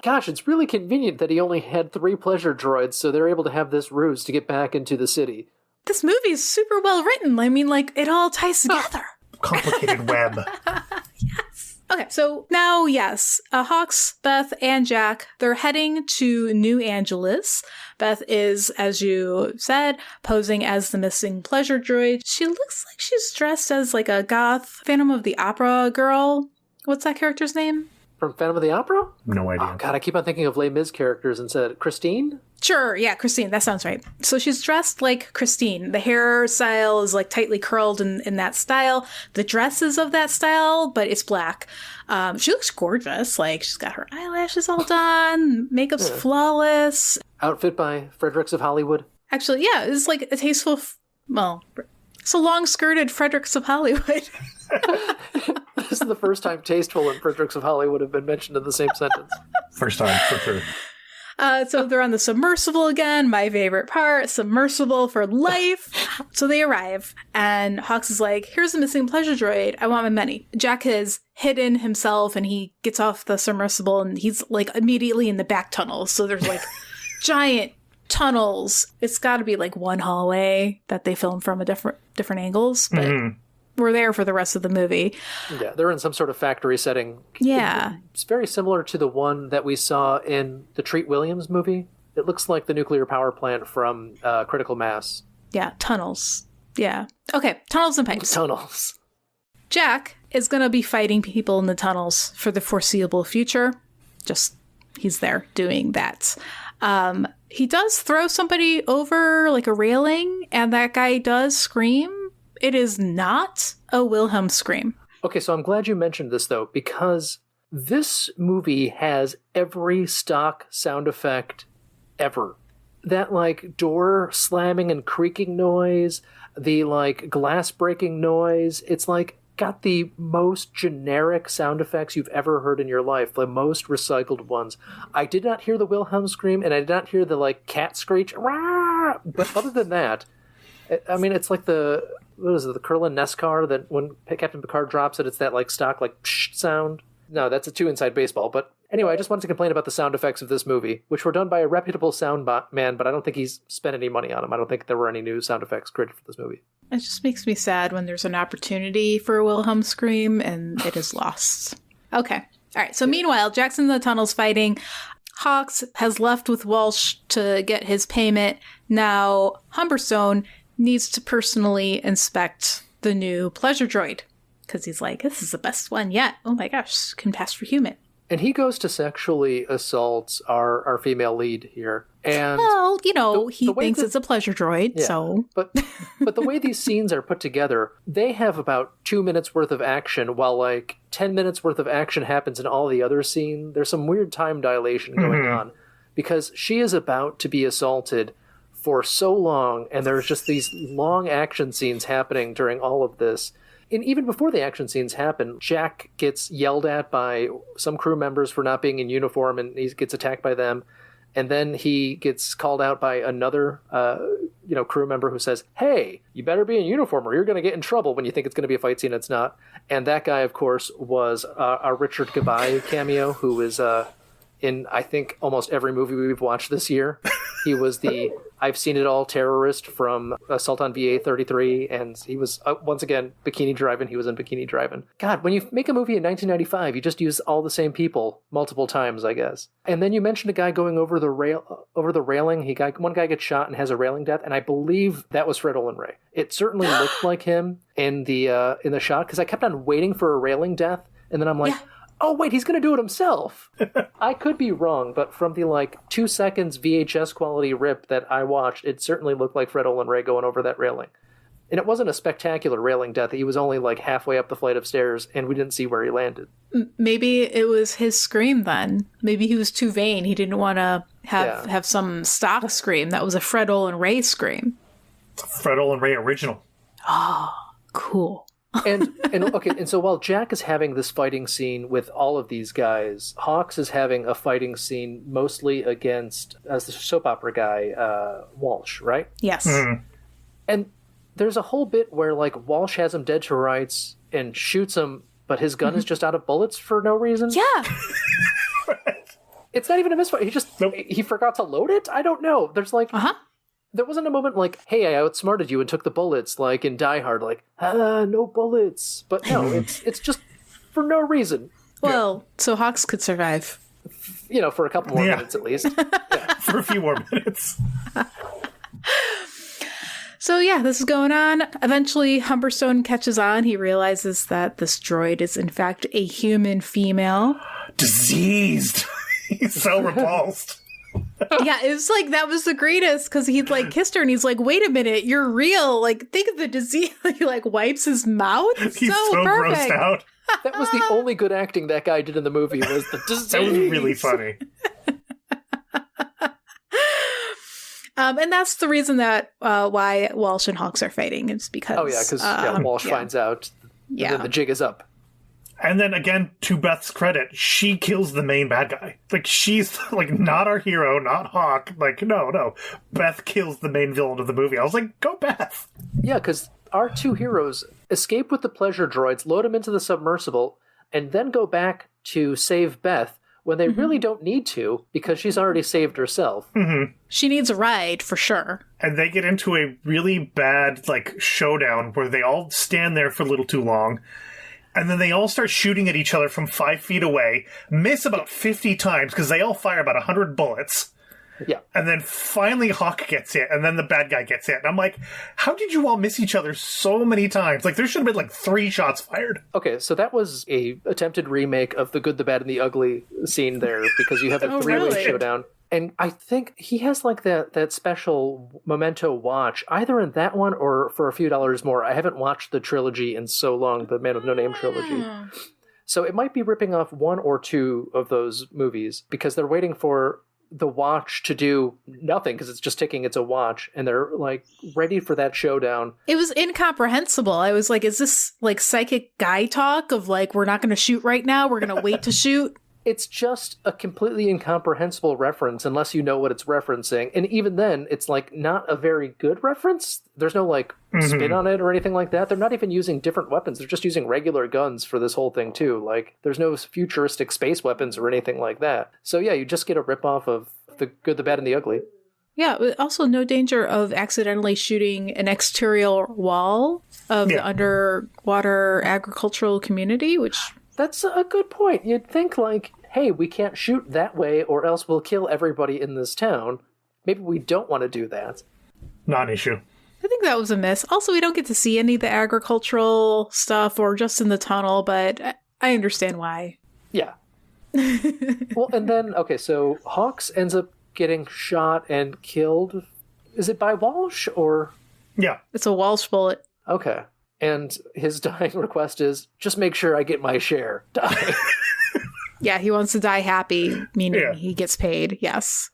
Speaker 2: Gosh, it's really convenient that he only had 3 pleasure droids, so they're able to have this ruse to get back into the city.
Speaker 3: This movie is super well written. I mean, like, it all ties together.
Speaker 1: Complicated web.
Speaker 3: Yes. Okay, so now, yes, Hawks, Beth, and Jack, they're heading to New Angeles. Beth is, as you said, posing as the missing pleasure droid. She looks like she's dressed as, like, a goth Phantom of the Opera girl. What's that character's name?
Speaker 2: From Phantom of the Opera?
Speaker 1: No idea.
Speaker 2: Oh, God, I keep on thinking of Les Mis characters and said, Christine?
Speaker 3: Sure, yeah, Christine, that sounds right. So she's dressed like Christine. The hairstyle is like tightly curled in that style. The dress is of that style, but it's black. She looks gorgeous. Like, she's got her eyelashes all done, makeup's flawless.
Speaker 2: Outfit by Fredericks of Hollywood.
Speaker 3: Actually, yeah, it's like a tasteful, it's a long-skirted Fredericks of Hollywood.
Speaker 2: This is the first time tasteful and Fredericks of Hollywood have been mentioned in the same sentence.
Speaker 1: First time, for sure.
Speaker 3: So they're on the submersible again, my favorite part, submersible for life. So they arrive, and Hawks is like, here's the missing pleasure droid, I want my money. Jack has hidden himself, and he gets off the submersible, and he's like immediately in the back tunnels. So there's like giant tunnels. It's got to be like one hallway that they film from a different angles, but we're there for the rest of the movie.
Speaker 2: Yeah, they're in some sort of factory setting.
Speaker 3: Yeah.
Speaker 2: It's very similar to the one that we saw in the Treat Williams movie. It looks like the nuclear power plant from Critical Mass.
Speaker 3: Yeah, tunnels. Yeah. Okay, tunnels and pipes.
Speaker 2: Tunnels.
Speaker 3: Jack is going to be fighting people in the tunnels for the foreseeable future. Just, he's there doing that. He does throw somebody over like a railing, and that guy does scream. It is not a Wilhelm scream.
Speaker 2: Okay, so I'm glad you mentioned this, though, because this movie has every stock sound effect ever. That, like, door slamming and creaking noise, the, like, glass breaking noise, it's, like, got the most generic sound effects you've ever heard in your life, the most recycled ones. I did not hear the Wilhelm scream, and I did not hear the, like, cat screech, Rah! But other than that, I mean, it's like the Kurlan Nescar that when Captain Picard drops it, it's that like stock like psh sound. No, that's a 2 inside baseball. But anyway, I just wanted to complain about the sound effects of this movie, which were done by a reputable sound man, but I don't think he's spent any money on them. I don't think there were any new sound effects created for this movie.
Speaker 3: It just makes me sad when there's an opportunity for a Wilhelm scream and it is lost. Okay. All right. So meanwhile, Jack's in the tunnels fighting. Hawks has left with Walsh to get his payment. Now, Humberstone needs to personally inspect the new pleasure droid because he's like, this is the best one yet. Oh my gosh, can pass for human.
Speaker 2: And he goes to sexually assault our female lead here. And
Speaker 3: well, you know, he thinks it's a pleasure droid,
Speaker 2: yeah,
Speaker 3: so.
Speaker 2: But the way these scenes are put together, they have about 2 minutes worth of action, while like 10 minutes worth of action happens in all the other scenes. There's some weird time dilation going on because she is about to be assaulted for so long, and there's just these long action scenes happening during all of this. And even before the action scenes happen, Jack gets yelled at by some crew members for not being in uniform, and he gets attacked by them. And then he gets called out by another crew member who says, hey, you better be in uniform or you're going to get in trouble, when you think it's going to be a fight scene. It's not. And that guy, of course, was a Richard Gabai cameo, who is in, I think, almost every movie we've watched this year. He was the I've Seen It All terrorist from Assault on VA-33, and he was, once again, Bikini Driving. He was in Bikini Driving. God, when you make a movie in 1995, you just use all the same people multiple times, I guess. And then you mentioned a guy going over the railing. One guy gets shot and has a railing death, and I believe that was Fred Olen Ray. It certainly looked like him in the shot, because I kept on waiting for a railing death, and then I'm like, oh, wait, he's going to do it himself. I could be wrong, but from the 2 seconds VHS quality rip that I watched, it certainly looked like Fred Olen Ray going over that railing. And it wasn't a spectacular railing death. He was only halfway up the flight of stairs, and we didn't see where he landed.
Speaker 3: Maybe it was his scream then. Maybe he was too vain. He didn't want to have some stock scream. That was a Fred Olen Ray scream.
Speaker 1: It's a Fred Olin Ray original.
Speaker 3: Oh, cool.
Speaker 2: And so while Jack is having this fighting scene with all of these guys, Hawks is having a fighting scene mostly against the soap opera guy, Walsh, right?
Speaker 3: Yes.
Speaker 1: Mm.
Speaker 2: And there's a whole bit where like Walsh has him dead to rights and shoots him, but his gun is just out of bullets for no reason.
Speaker 3: Yeah.
Speaker 2: It's not even a misfire. He forgot to load it? I don't know. There's like... There wasn't a moment like, hey, I outsmarted you and took the bullets, like in Die Hard, like, no bullets. But no, it's just for no reason.
Speaker 3: Well, so Hawks could survive.
Speaker 2: You know, for a couple more minutes at least. Yeah.
Speaker 1: For a few more minutes.
Speaker 3: So yeah, this is going on. Eventually, Humberstone catches on. He realizes that this droid is in fact a human female.
Speaker 1: Diseased. He's so repulsed.
Speaker 3: Yeah, it was like, that was the greatest, because he'd like kissed her and he's like, wait a minute, you're real. Like, think of the disease. He like wipes his mouth.
Speaker 1: He's so
Speaker 3: perfect.
Speaker 1: grossed out.
Speaker 2: That was the only good acting that guy did in the movie, was the disease.
Speaker 1: That was really funny.
Speaker 3: And that's the reason that why Walsh and Hawks are fighting, is because...
Speaker 2: Oh yeah, because Walsh finds out that the jig is up.
Speaker 1: And then again, to Beth's credit, she kills the main bad guy. Like, she's like not our hero, not Hawk. Like, no. Beth kills the main villain of the movie. I was like, go Beth.
Speaker 2: Yeah, because our two heroes escape with the pleasure droids, load them into the submersible, and then go back to save Beth when they really don't need to, because she's already saved herself.
Speaker 1: Mm-hmm.
Speaker 3: She needs a ride, for sure.
Speaker 1: And they get into a really bad, like, showdown where they all stand there for a little too long. And then they all start shooting at each other from 5 feet away, miss about 50 times because they all fire about 100 bullets.
Speaker 2: Yeah.
Speaker 1: And then finally Hawk gets hit, and then the bad guy gets hit. And I'm like, how did you all miss each other so many times? Like, there should have been like 3 shots fired.
Speaker 2: Okay, so that was a attempted remake of the Good, the Bad, and the Ugly scene there, because you have a three-way showdown. And I think he has like that special memento watch, either in that one or for a few dollars more. I haven't watched the trilogy in so long, the Man with No Name trilogy. So it might be ripping off 1 or 2 of those movies, because they're waiting for the watch to do nothing, because it's just ticking. It's a watch, and they're like ready for that showdown.
Speaker 3: It was incomprehensible. I was like, is this like psychic guy talk of like, we're not going to shoot right now, we're going to wait to shoot?
Speaker 2: It's just a completely incomprehensible reference unless you know what it's referencing. And even then, it's like not a very good reference. There's no like spin on it or anything like that. They're not even using different weapons. They're just using regular guns for this whole thing too. Like, there's no futuristic space weapons or anything like that. So yeah, you just get a ripoff of The Good, the Bad, and the Ugly. Yeah,
Speaker 3: also no danger of accidentally shooting an exterior wall of the underwater agricultural community, which...
Speaker 2: That's a good point. You'd think like, hey, we can't shoot that way or else we'll kill everybody in this town. Maybe we don't want to do that.
Speaker 1: Not an issue.
Speaker 3: I think that was a miss. Also, we don't get to see any of the agricultural stuff or just in the tunnel, but I understand why.
Speaker 2: Yeah. Well, and then, okay, so Hawks ends up getting shot and killed. Is it by Walsh or?
Speaker 1: Yeah.
Speaker 3: It's a Walsh bullet.
Speaker 2: Okay. And his dying request is, just make sure I get my share. Die.
Speaker 3: Yeah, he wants to die happy, meaning he gets paid. Yes.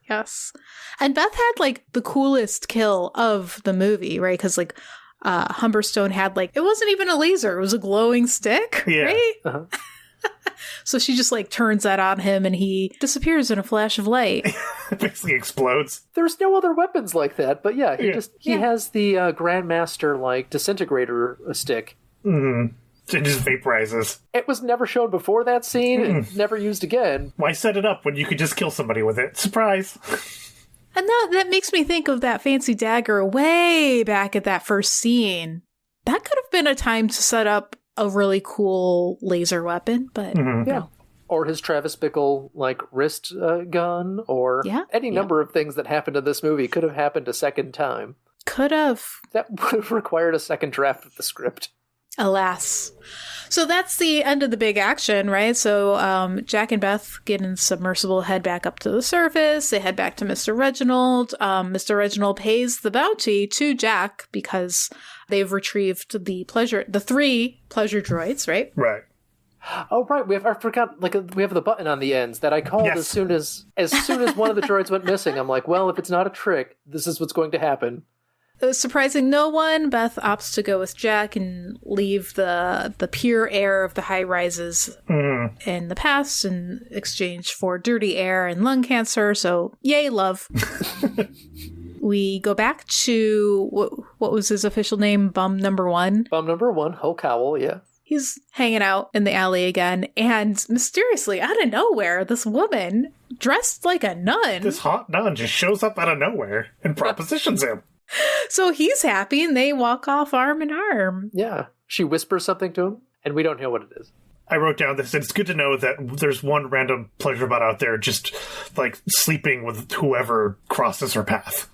Speaker 3: And Beth had, like, the coolest kill of the movie, right? Because, like, Humberstone had, like, it wasn't even a laser. It was a glowing stick, right? Uh-huh. So she just, like, turns that on him and he disappears in a flash of light.
Speaker 1: Basically explodes.
Speaker 2: There's no other weapons like that, but he has the Grandmaster, like, disintegrator stick.
Speaker 1: Mm-hmm. It just vaporizes.
Speaker 2: It was never shown before that scene, and never used again.
Speaker 1: Why set it up when you could just kill somebody with it? Surprise!
Speaker 3: And that makes me think of that fancy dagger way back at that first scene. That could have been a time to set up a really cool laser weapon, but
Speaker 2: yeah. Or his Travis Bickle, like, wrist gun, or any number of things that happened in this movie could have happened a second time.
Speaker 3: Could have.
Speaker 2: That would have required a second draft of the script.
Speaker 3: Alas. So that's the end of the big action, right? So Jack and Beth get in the submersible, head back up to the surface. They head back to Mr. Reginald. Mr. Reginald pays the bounty to Jack because they've retrieved the 3 pleasure droids, right?
Speaker 1: Right.
Speaker 2: Oh, right. I forgot. Like, we have the button on the ends that I called as soon as one of the droids went missing. I'm like, well, if it's not a trick, this is what's going to happen.
Speaker 3: Surprising no one, Beth opts to go with Jack and leave the pure air of the high rises in the past in exchange for dirty air and lung cancer. So, yay, love. We go back to, what was his official name? Bum number 1?
Speaker 2: Bum number 1, Hulk Howell, yeah.
Speaker 3: He's hanging out in the alley again, and mysteriously, out of nowhere, this woman, dressed like a nun.
Speaker 1: This hot nun just shows up out of nowhere and propositions him.
Speaker 3: So he's happy, and they walk off arm in arm.
Speaker 2: Yeah. She whispers something to him, and we don't know what it is.
Speaker 1: I wrote down this. It's good to know that there's one random pleasure bot out there just, like, sleeping with whoever crosses her path.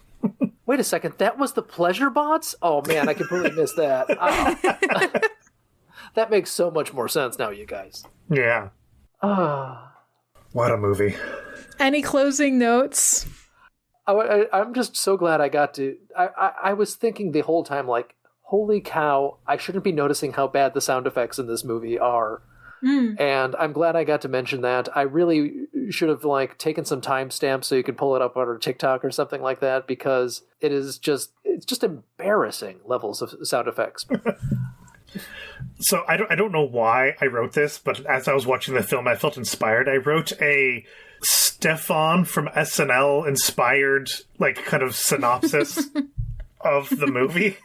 Speaker 2: Wait a second. That was the pleasure bots? Oh, man, I completely missed that. That makes so much more sense now, you guys.
Speaker 1: Yeah. What a movie.
Speaker 3: Any closing notes?
Speaker 2: I'm just so glad I got to... I was thinking the whole time, like, holy cow, I shouldn't be noticing how bad the sound effects in this movie are. And I'm glad I got to mention that. I really should have, like, taken some timestamps so you could pull it up on our TikTok or something like that, because it's just embarrassing levels of sound effects.
Speaker 1: So I don't know why I wrote this, but as I was watching the film, I felt inspired. I wrote a Stefan from SNL inspired, like, kind of synopsis of the movie,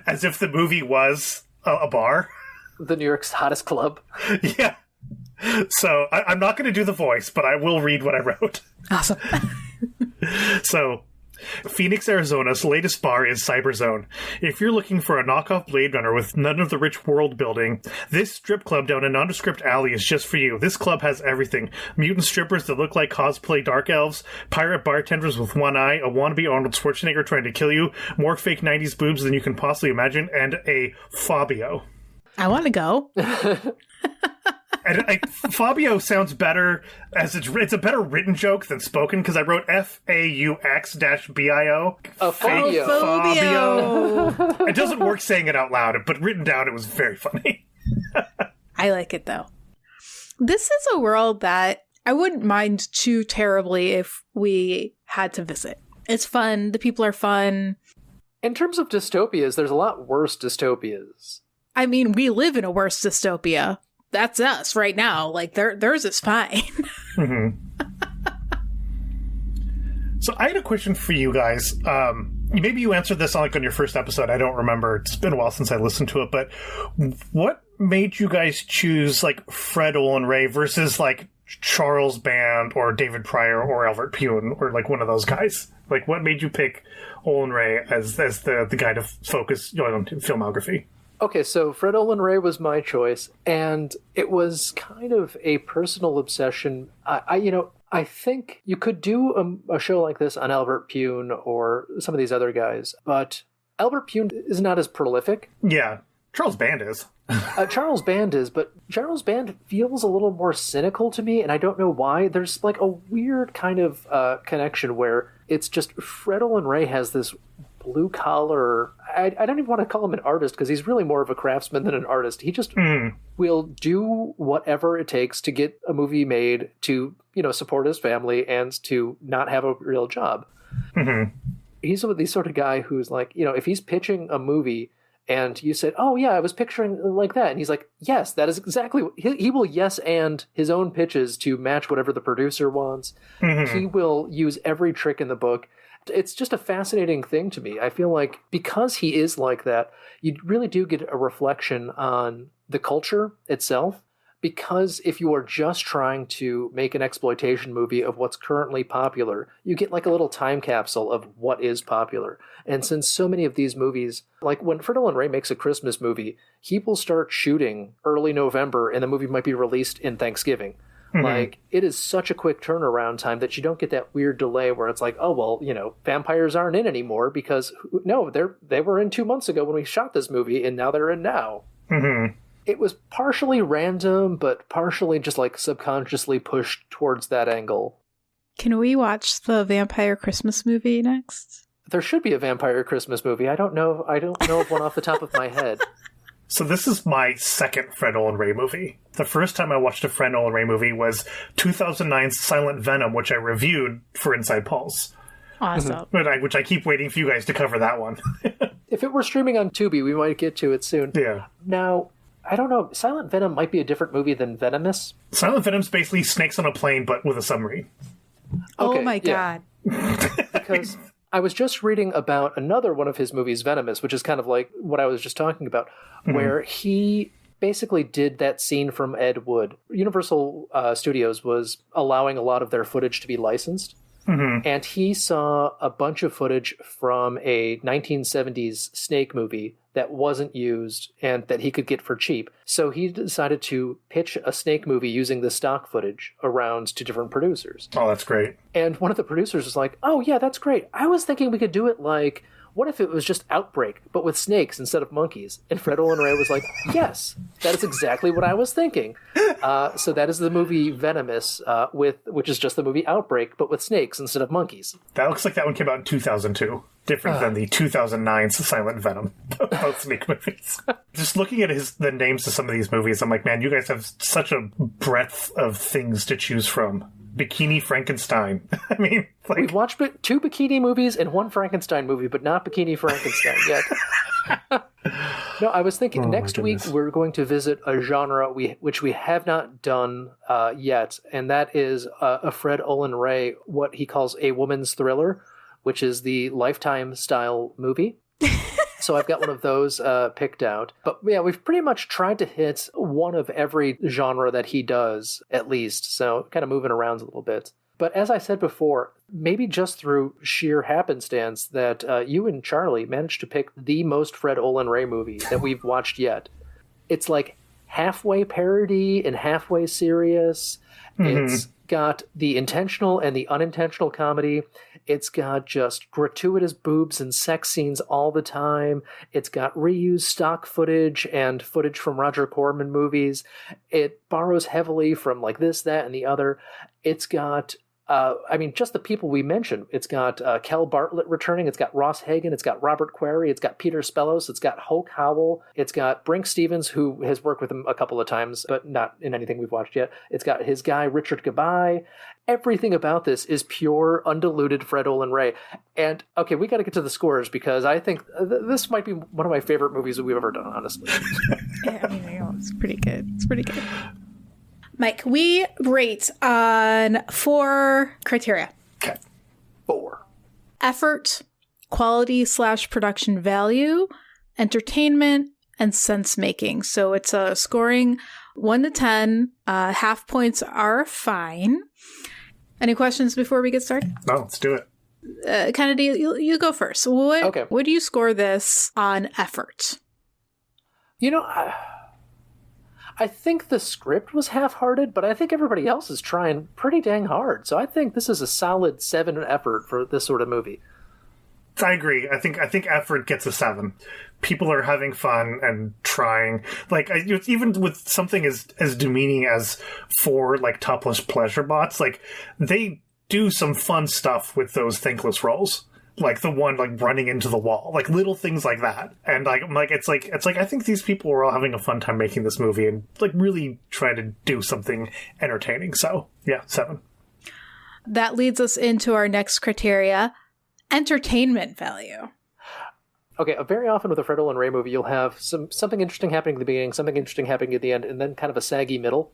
Speaker 1: as if the movie was a bar.
Speaker 2: The New York's hottest club.
Speaker 1: Yeah. So I'm not going to do the voice, but I will read what I wrote.
Speaker 3: Awesome.
Speaker 1: So, Phoenix, Arizona's latest bar is Cyberzone. If you're looking for a knockoff Blade Runner with none of the rich world building, this strip club down a nondescript alley is just for you. This club has everything. Mutant strippers that look like cosplay dark elves, pirate bartenders with one eye, a wannabe Arnold Schwarzenegger trying to kill you, more fake 90s boobs than you can possibly imagine, and a Fabio.
Speaker 3: I want to go.
Speaker 1: And Fabio sounds better as it's a better written joke than spoken, because I wrote FAUX-BIO.
Speaker 2: Fabio.
Speaker 1: It doesn't work saying it out loud, but written down it was very funny.
Speaker 3: I like it, though. This is a world that I wouldn't mind too terribly if we had to visit. It's fun. The people are fun.
Speaker 2: In terms of dystopias, there's a lot worse dystopias.
Speaker 3: I mean, we live in a worse dystopia. That's us right now. Like, theirs is fine.
Speaker 1: So I had a question for you guys. Maybe you answered this on your first episode. I don't remember. It's been a while since I listened to it. But what made you guys choose, like, Fred Olen Ray versus, like, Charles Band or David Pryor or Albert Pune or, like, one of those guys? Like, what made you pick Olen Ray as the guy to focus on filmography?
Speaker 2: Okay, so Fred Olen Ray was my choice, and it was kind of a personal obsession. I think you could do a show like this on Albert Pune or some of these other guys, but Albert Pune is not as prolific.
Speaker 1: Yeah, Charles Band is.
Speaker 2: Charles Band is, but Charles Band feels a little more cynical to me, and I don't know why. There's, like, a weird kind of connection where it's just Fred Olen Ray has this blue collar. I don't even want to call him an artist, because he's really more of a craftsman than an artist. He just will do whatever it takes to get a movie made, to, support his family and to not have a real job. He's the sort of guy who's like, if he's pitching a movie and you said, oh yeah, I was picturing like that, and he's like, yes, that is exactly what he will yes and his own pitches to match whatever the producer wants. He will use every trick in the book. It's just a fascinating thing to me. I feel like because he is like that, you really do get a reflection on the culture itself. Because if you are just trying to make an exploitation movie of what's currently popular, you get like a little time capsule of what is popular. And since so many of these movies, like when Fred Olen Ray makes a Christmas movie, he will start shooting early November and the movie might be released in Thanksgiving. Like, it is such a quick turnaround time that you don't get that weird delay where it's like, oh, well, vampires aren't in anymore because, no, they were in 2 months ago when we shot this movie, and now they're in now. It was partially random, but partially just, like, subconsciously pushed towards that angle.
Speaker 3: Can we watch the Vampire Christmas movie next?
Speaker 2: There should be a Vampire Christmas movie. I don't know of one off the top of my head.
Speaker 1: So this is my second Fred Olen Ray movie. The first time I watched a Fred Olen Ray movie was 2009's Silent Venom, which I reviewed for Inside Pulse.
Speaker 3: Awesome.
Speaker 1: Which I keep waiting for you guys to cover that one.
Speaker 2: If it were streaming on Tubi, we might get to it soon.
Speaker 1: Yeah.
Speaker 2: Now, I don't know. Silent Venom might be a different movie than Venomous.
Speaker 1: Silent Venom's basically snakes on a plane, but with a submarine.
Speaker 3: Okay, oh my
Speaker 2: God. Because I was just reading about another one of his movies, Venomous, which is kind of like what I was just talking about, where he basically did that scene from Ed Wood. Universal Studios was allowing a lot of their footage to be licensed. And he saw a bunch of footage from a 1970s snake movie that wasn't used and that he could get for cheap. So he decided to pitch a snake movie using the stock footage around to different producers.
Speaker 1: Oh, that's great.
Speaker 2: And one of the producers was like, oh, yeah, that's great. I was thinking we could do it like, what if it was just Outbreak, but with snakes instead of monkeys? And Fred Olen Ray was like, yes, that is exactly what I was thinking. So that is the movie Venomous, which is just the movie Outbreak, but with snakes instead of monkeys.
Speaker 1: That looks like that one came out in 2002. Different than the 2009 Silent Venom, both snake movies. Just looking at the names of some of these movies, I'm like, man, you guys have such a breadth of things to choose from. Bikini Frankenstein. I mean, like...
Speaker 2: We've watched 2 Bikini movies and 1 Frankenstein movie, but not Bikini Frankenstein yet. No, I was thinking next week we're going to visit a genre which we have not done yet, and that is a Fred Olen Ray, what he calls a woman's thriller, which is the Lifetime-style movie. So I've got one of those picked out. But yeah, we've pretty much tried to hit one of every genre that he does, at least. So kind of moving around a little bit. But as I said before, maybe just through sheer happenstance that you and Charlie managed to pick the most Fred Olen Ray movie that we've watched yet. It's like halfway parody and halfway serious. It's got the intentional and the unintentional comedy. It's got just gratuitous boobs and sex scenes all the time. It's got reused stock footage and footage from Roger Corman movies. It borrows heavily from like this, that, and the other. It's got... just the people we mentioned. It's got Kel Bartlett returning. It's got Ross Hagen. It's got Robert Quarry. It's got Peter Spellos. It's got Hulk Howell. It's got Brink Stevens, who has worked with him a couple of times, but not in anything we've watched yet. It's got his guy, Richard Gabai. Everything about this is pure, undiluted Fred Olen Ray. And, okay, we got to get to the scores because I think this might be one of my favorite movies that we've ever done, honestly.
Speaker 3: Yeah, it's pretty good. It's pretty good. Mike, we rate on 4 criteria.
Speaker 1: Okay.
Speaker 2: 4.
Speaker 3: Effort, quality/production value, entertainment, and sense making. So it's a scoring 1 to 10. Half points are fine. Any questions before we get started?
Speaker 1: No, let's do it.
Speaker 3: Kennedy, you go first. What do you score this on effort?
Speaker 2: I think the script was half-hearted, but I think everybody else is trying pretty dang hard. So I think this is a solid 7 effort for this sort of movie.
Speaker 1: I agree. I think effort gets a 7. People are having fun and trying. Like, even with something as demeaning as 4 like topless pleasure bots, like they do some fun stuff with those thankless rolls. Like the one like running into the wall, like little things like that. And it's like I think these people were all having a fun time making this movie and like really trying to do something entertaining. So yeah, 7.
Speaker 3: That leads us into our next criteria, entertainment value.
Speaker 2: Okay, very often with a Fred Olen Ray movie, you'll have something interesting happening at the beginning, something interesting happening at the end, and then kind of a saggy middle.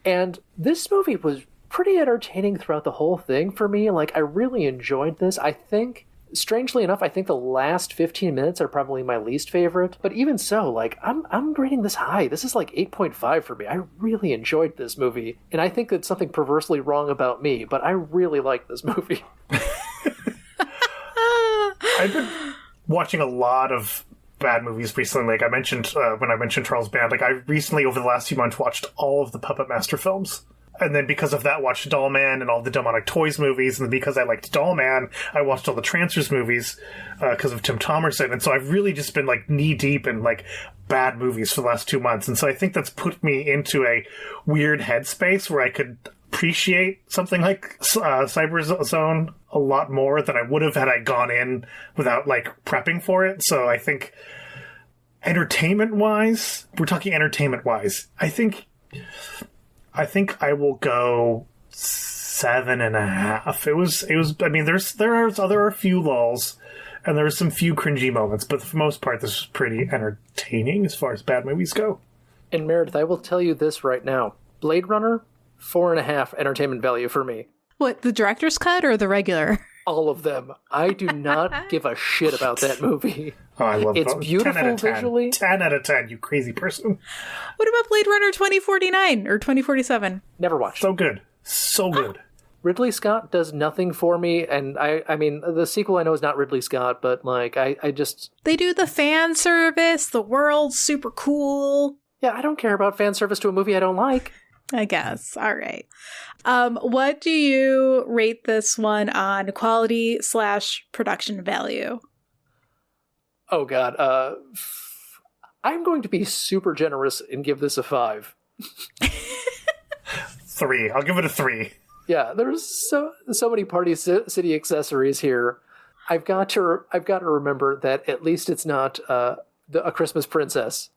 Speaker 2: And this movie was pretty entertaining throughout the whole thing for me. Like, I really enjoyed this. I think, strangely enough, I think the last 15 minutes are probably my least favorite. But even so, like, I'm rating this high. This is like 8.5 for me. I really enjoyed this movie. And I think that's something perversely wrong about me, but I really like this movie.
Speaker 1: I've been watching a lot of bad movies recently. Like I mentioned, when I mentioned Charles Band, like I recently, over the last few months, watched all of the Puppet Master films. And then because of that, watched Doll Man and all the Demonic Toys movies. And then because I liked Doll Man, I watched all the Trancers movies because of Tim Thomerson. And so I've really just been like knee deep in like bad movies for the last 2 months. And so I think that's put me into a weird headspace where I could appreciate something like Cyberzone a lot more than I would have had I gone in without like prepping for it. So I think entertainment-wise, we're talking entertainment-wise, I think I will go 7.5. It was. I mean, there are a few lulls, and there are some few cringy moments, but for the most part, this was pretty entertaining as far as bad movies go.
Speaker 2: And Meredith, I will tell you this right now: Blade Runner, 4.5 entertainment value for me.
Speaker 3: What, the director's cut or the regular?
Speaker 2: All of them. I do not give a shit about that movie.
Speaker 1: Oh, I love it.
Speaker 2: It's beautiful
Speaker 1: 10 out of 10.
Speaker 2: visually.
Speaker 1: 10 out of 10, you crazy person.
Speaker 3: What about Blade Runner 2049 or 2047?
Speaker 2: Never watched.
Speaker 1: So good. So good.
Speaker 2: Ridley Scott does nothing for me, and I mean, the sequel I know is not Ridley Scott, but like, I just...
Speaker 3: They do the fan service, the world's super cool.
Speaker 2: Yeah, I don't care about fan service to a movie I don't like.
Speaker 3: I guess. All right. What do you rate this one on quality/production value?
Speaker 2: Oh, God. I'm going to be super generous and give this a 5.
Speaker 1: 3. I'll give it a 3.
Speaker 2: Yeah, there's so many Party City accessories here. I've got to remember that at least it's not a Christmas princess.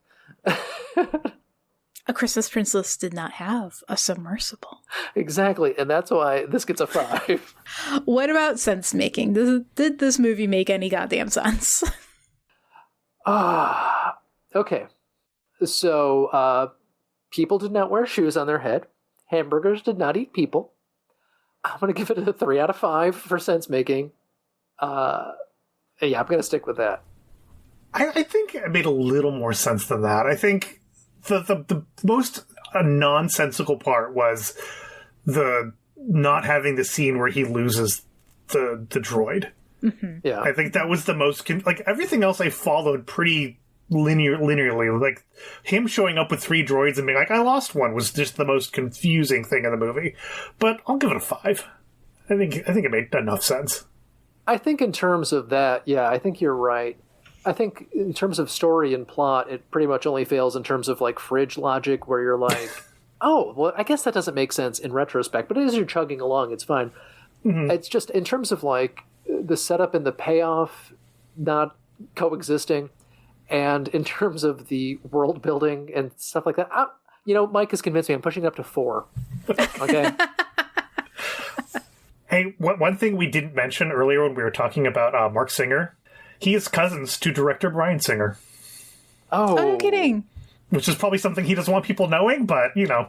Speaker 3: A Christmas Princess did not have a submersible.
Speaker 2: Exactly, and that's why this gets a 5.
Speaker 3: What about sense making? Did this movie make any goddamn sense?
Speaker 2: Okay. So, people did not wear shoes on their head. Hamburgers did not eat people. I'm going to give it a 3 out of 5 for sense making. Yeah, I'm going to stick with that.
Speaker 1: I think it made a little more sense than that. I think the most nonsensical part was the not having the scene where he loses the droid.
Speaker 2: Mm-hmm. Yeah,
Speaker 1: I think that was the most like everything else I followed pretty linearly. Like him showing up with 3 droids and being like, I lost one, was just the most confusing thing in the movie. But I'll give it a 5. I think it made enough sense.
Speaker 2: I think in terms of that, yeah, I think you're right. I think in terms of story and plot, it pretty much only fails in terms of like fridge logic, where you're like, oh, well, I guess that doesn't make sense in retrospect, but as you're chugging along, it's fine. Mm-hmm. It's just in terms of like the setup and the payoff not coexisting, and in terms of the world building and stuff like that, Mike has convinced me. I'm pushing it up to 4. Okay.
Speaker 1: Hey, one thing we didn't mention earlier when we were talking about Mark Singer, he is cousins to director Bryan Singer.
Speaker 2: Oh.
Speaker 3: No kidding.
Speaker 1: Which is probably something he doesn't want people knowing, but, I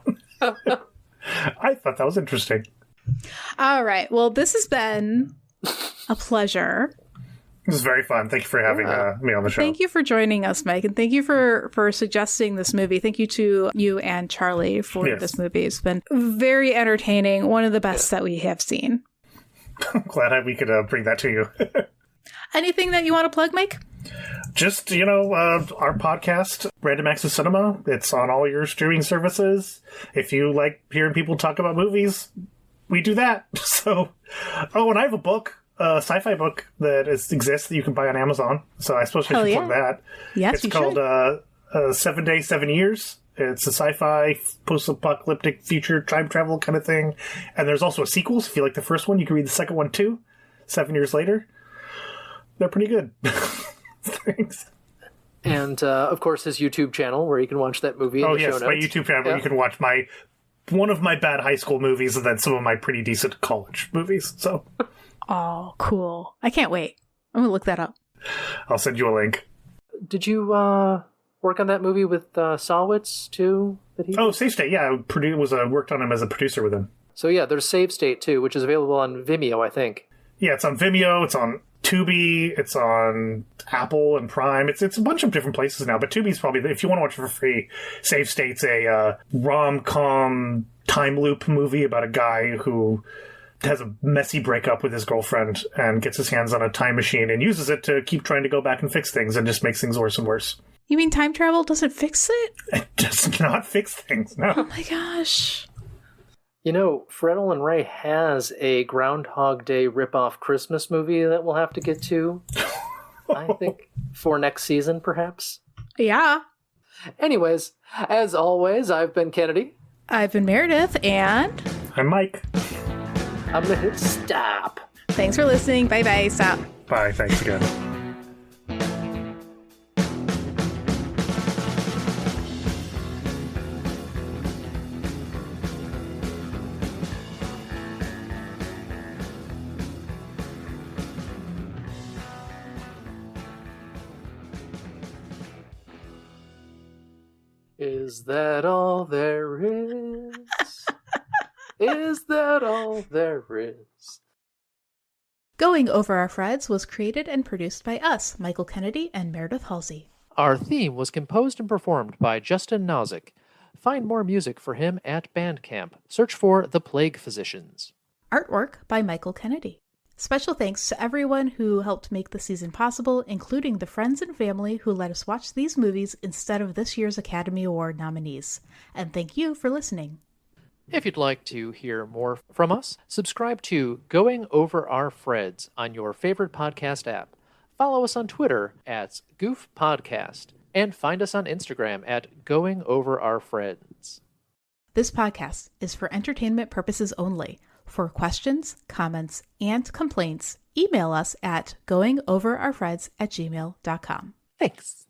Speaker 1: thought that was interesting.
Speaker 3: All right. Well, this has been a pleasure.
Speaker 1: This is very fun. Thank you for having me on the show.
Speaker 3: Thank you for joining us, Mike, and thank you for suggesting this movie. Thank you to you and Charlie for this movie. It's been very entertaining. One of the best that we have seen.
Speaker 1: I'm glad we could bring that to you.
Speaker 3: Anything that you want to plug, Mike?
Speaker 1: Just, our podcast, Random Access Cinema. It's on all your streaming services. If you like hearing people talk about movies, we do that. So, and I have a book, a sci-fi book that exists that you can buy on Amazon. So I suppose I should plug that.
Speaker 3: Yes,
Speaker 1: it's called 7 Days, 7 Years. It's a sci-fi, post-apocalyptic future time travel kind of thing. And there's also a sequel. So if you like the first one, you can read the second one too. 7 years later. They're pretty good. Thanks.
Speaker 2: And, of course, his YouTube channel where you can watch that movie in the show notes.
Speaker 1: My YouTube channel where you can watch one of my bad high school movies and then some of my pretty decent college movies. So,
Speaker 3: oh, cool. I can't wait. I'm going to look that up.
Speaker 1: I'll send you a link.
Speaker 2: Did you work on that movie with Salwitz, too?
Speaker 1: Safe State. Yeah, I worked on him as a producer with him.
Speaker 2: So, yeah, there's Save State, too, which is available on Vimeo, I think.
Speaker 1: Yeah, it's on Vimeo. It's on Tubi, it's on Apple and Prime. It's a bunch of different places now, but Tubi's probably, if you want to watch it for free, Safe State's a rom-com time loop movie about a guy who has a messy breakup with his girlfriend and gets his hands on a time machine and uses it to keep trying to go back and fix things and just makes things worse and worse.
Speaker 3: You mean time travel doesn't fix it?
Speaker 1: It does not fix things, no.
Speaker 3: Oh my gosh.
Speaker 2: Freddle and Ray has a Groundhog Day rip-off Christmas movie that we'll have to get to, I think, for next season, perhaps.
Speaker 3: Yeah.
Speaker 2: Anyways, as always, I've been Kennedy.
Speaker 3: I've been Meredith, and...
Speaker 1: I'm Mike.
Speaker 2: I'm going to hit stop.
Speaker 3: Thanks for listening. Bye-bye. Stop.
Speaker 1: Bye. Thanks again.
Speaker 2: Is that all there is? Is that all there is?
Speaker 3: Going Over Our Freds was created and produced by us, Michael Kennedy and Meredith Halsey.
Speaker 2: Our theme was composed and performed by Justin Nozick. Find more music for him at Bandcamp. Search for The Plague Physicians.
Speaker 3: Artwork by Michael Kennedy. Special thanks to everyone who helped make the season possible, including the friends and family who let us watch these movies instead of this year's Academy Award nominees. And thank you for listening.
Speaker 2: If you'd like to hear more from us, subscribe to Going Over Our Freds on your favorite podcast app. Follow us on Twitter at Goof Podcast, and find us on Instagram at Going Over Our Freds.
Speaker 3: This podcast is for entertainment purposes only. For questions, comments, and complaints, email us at goingoverourfreds@gmail.com.
Speaker 2: Thanks.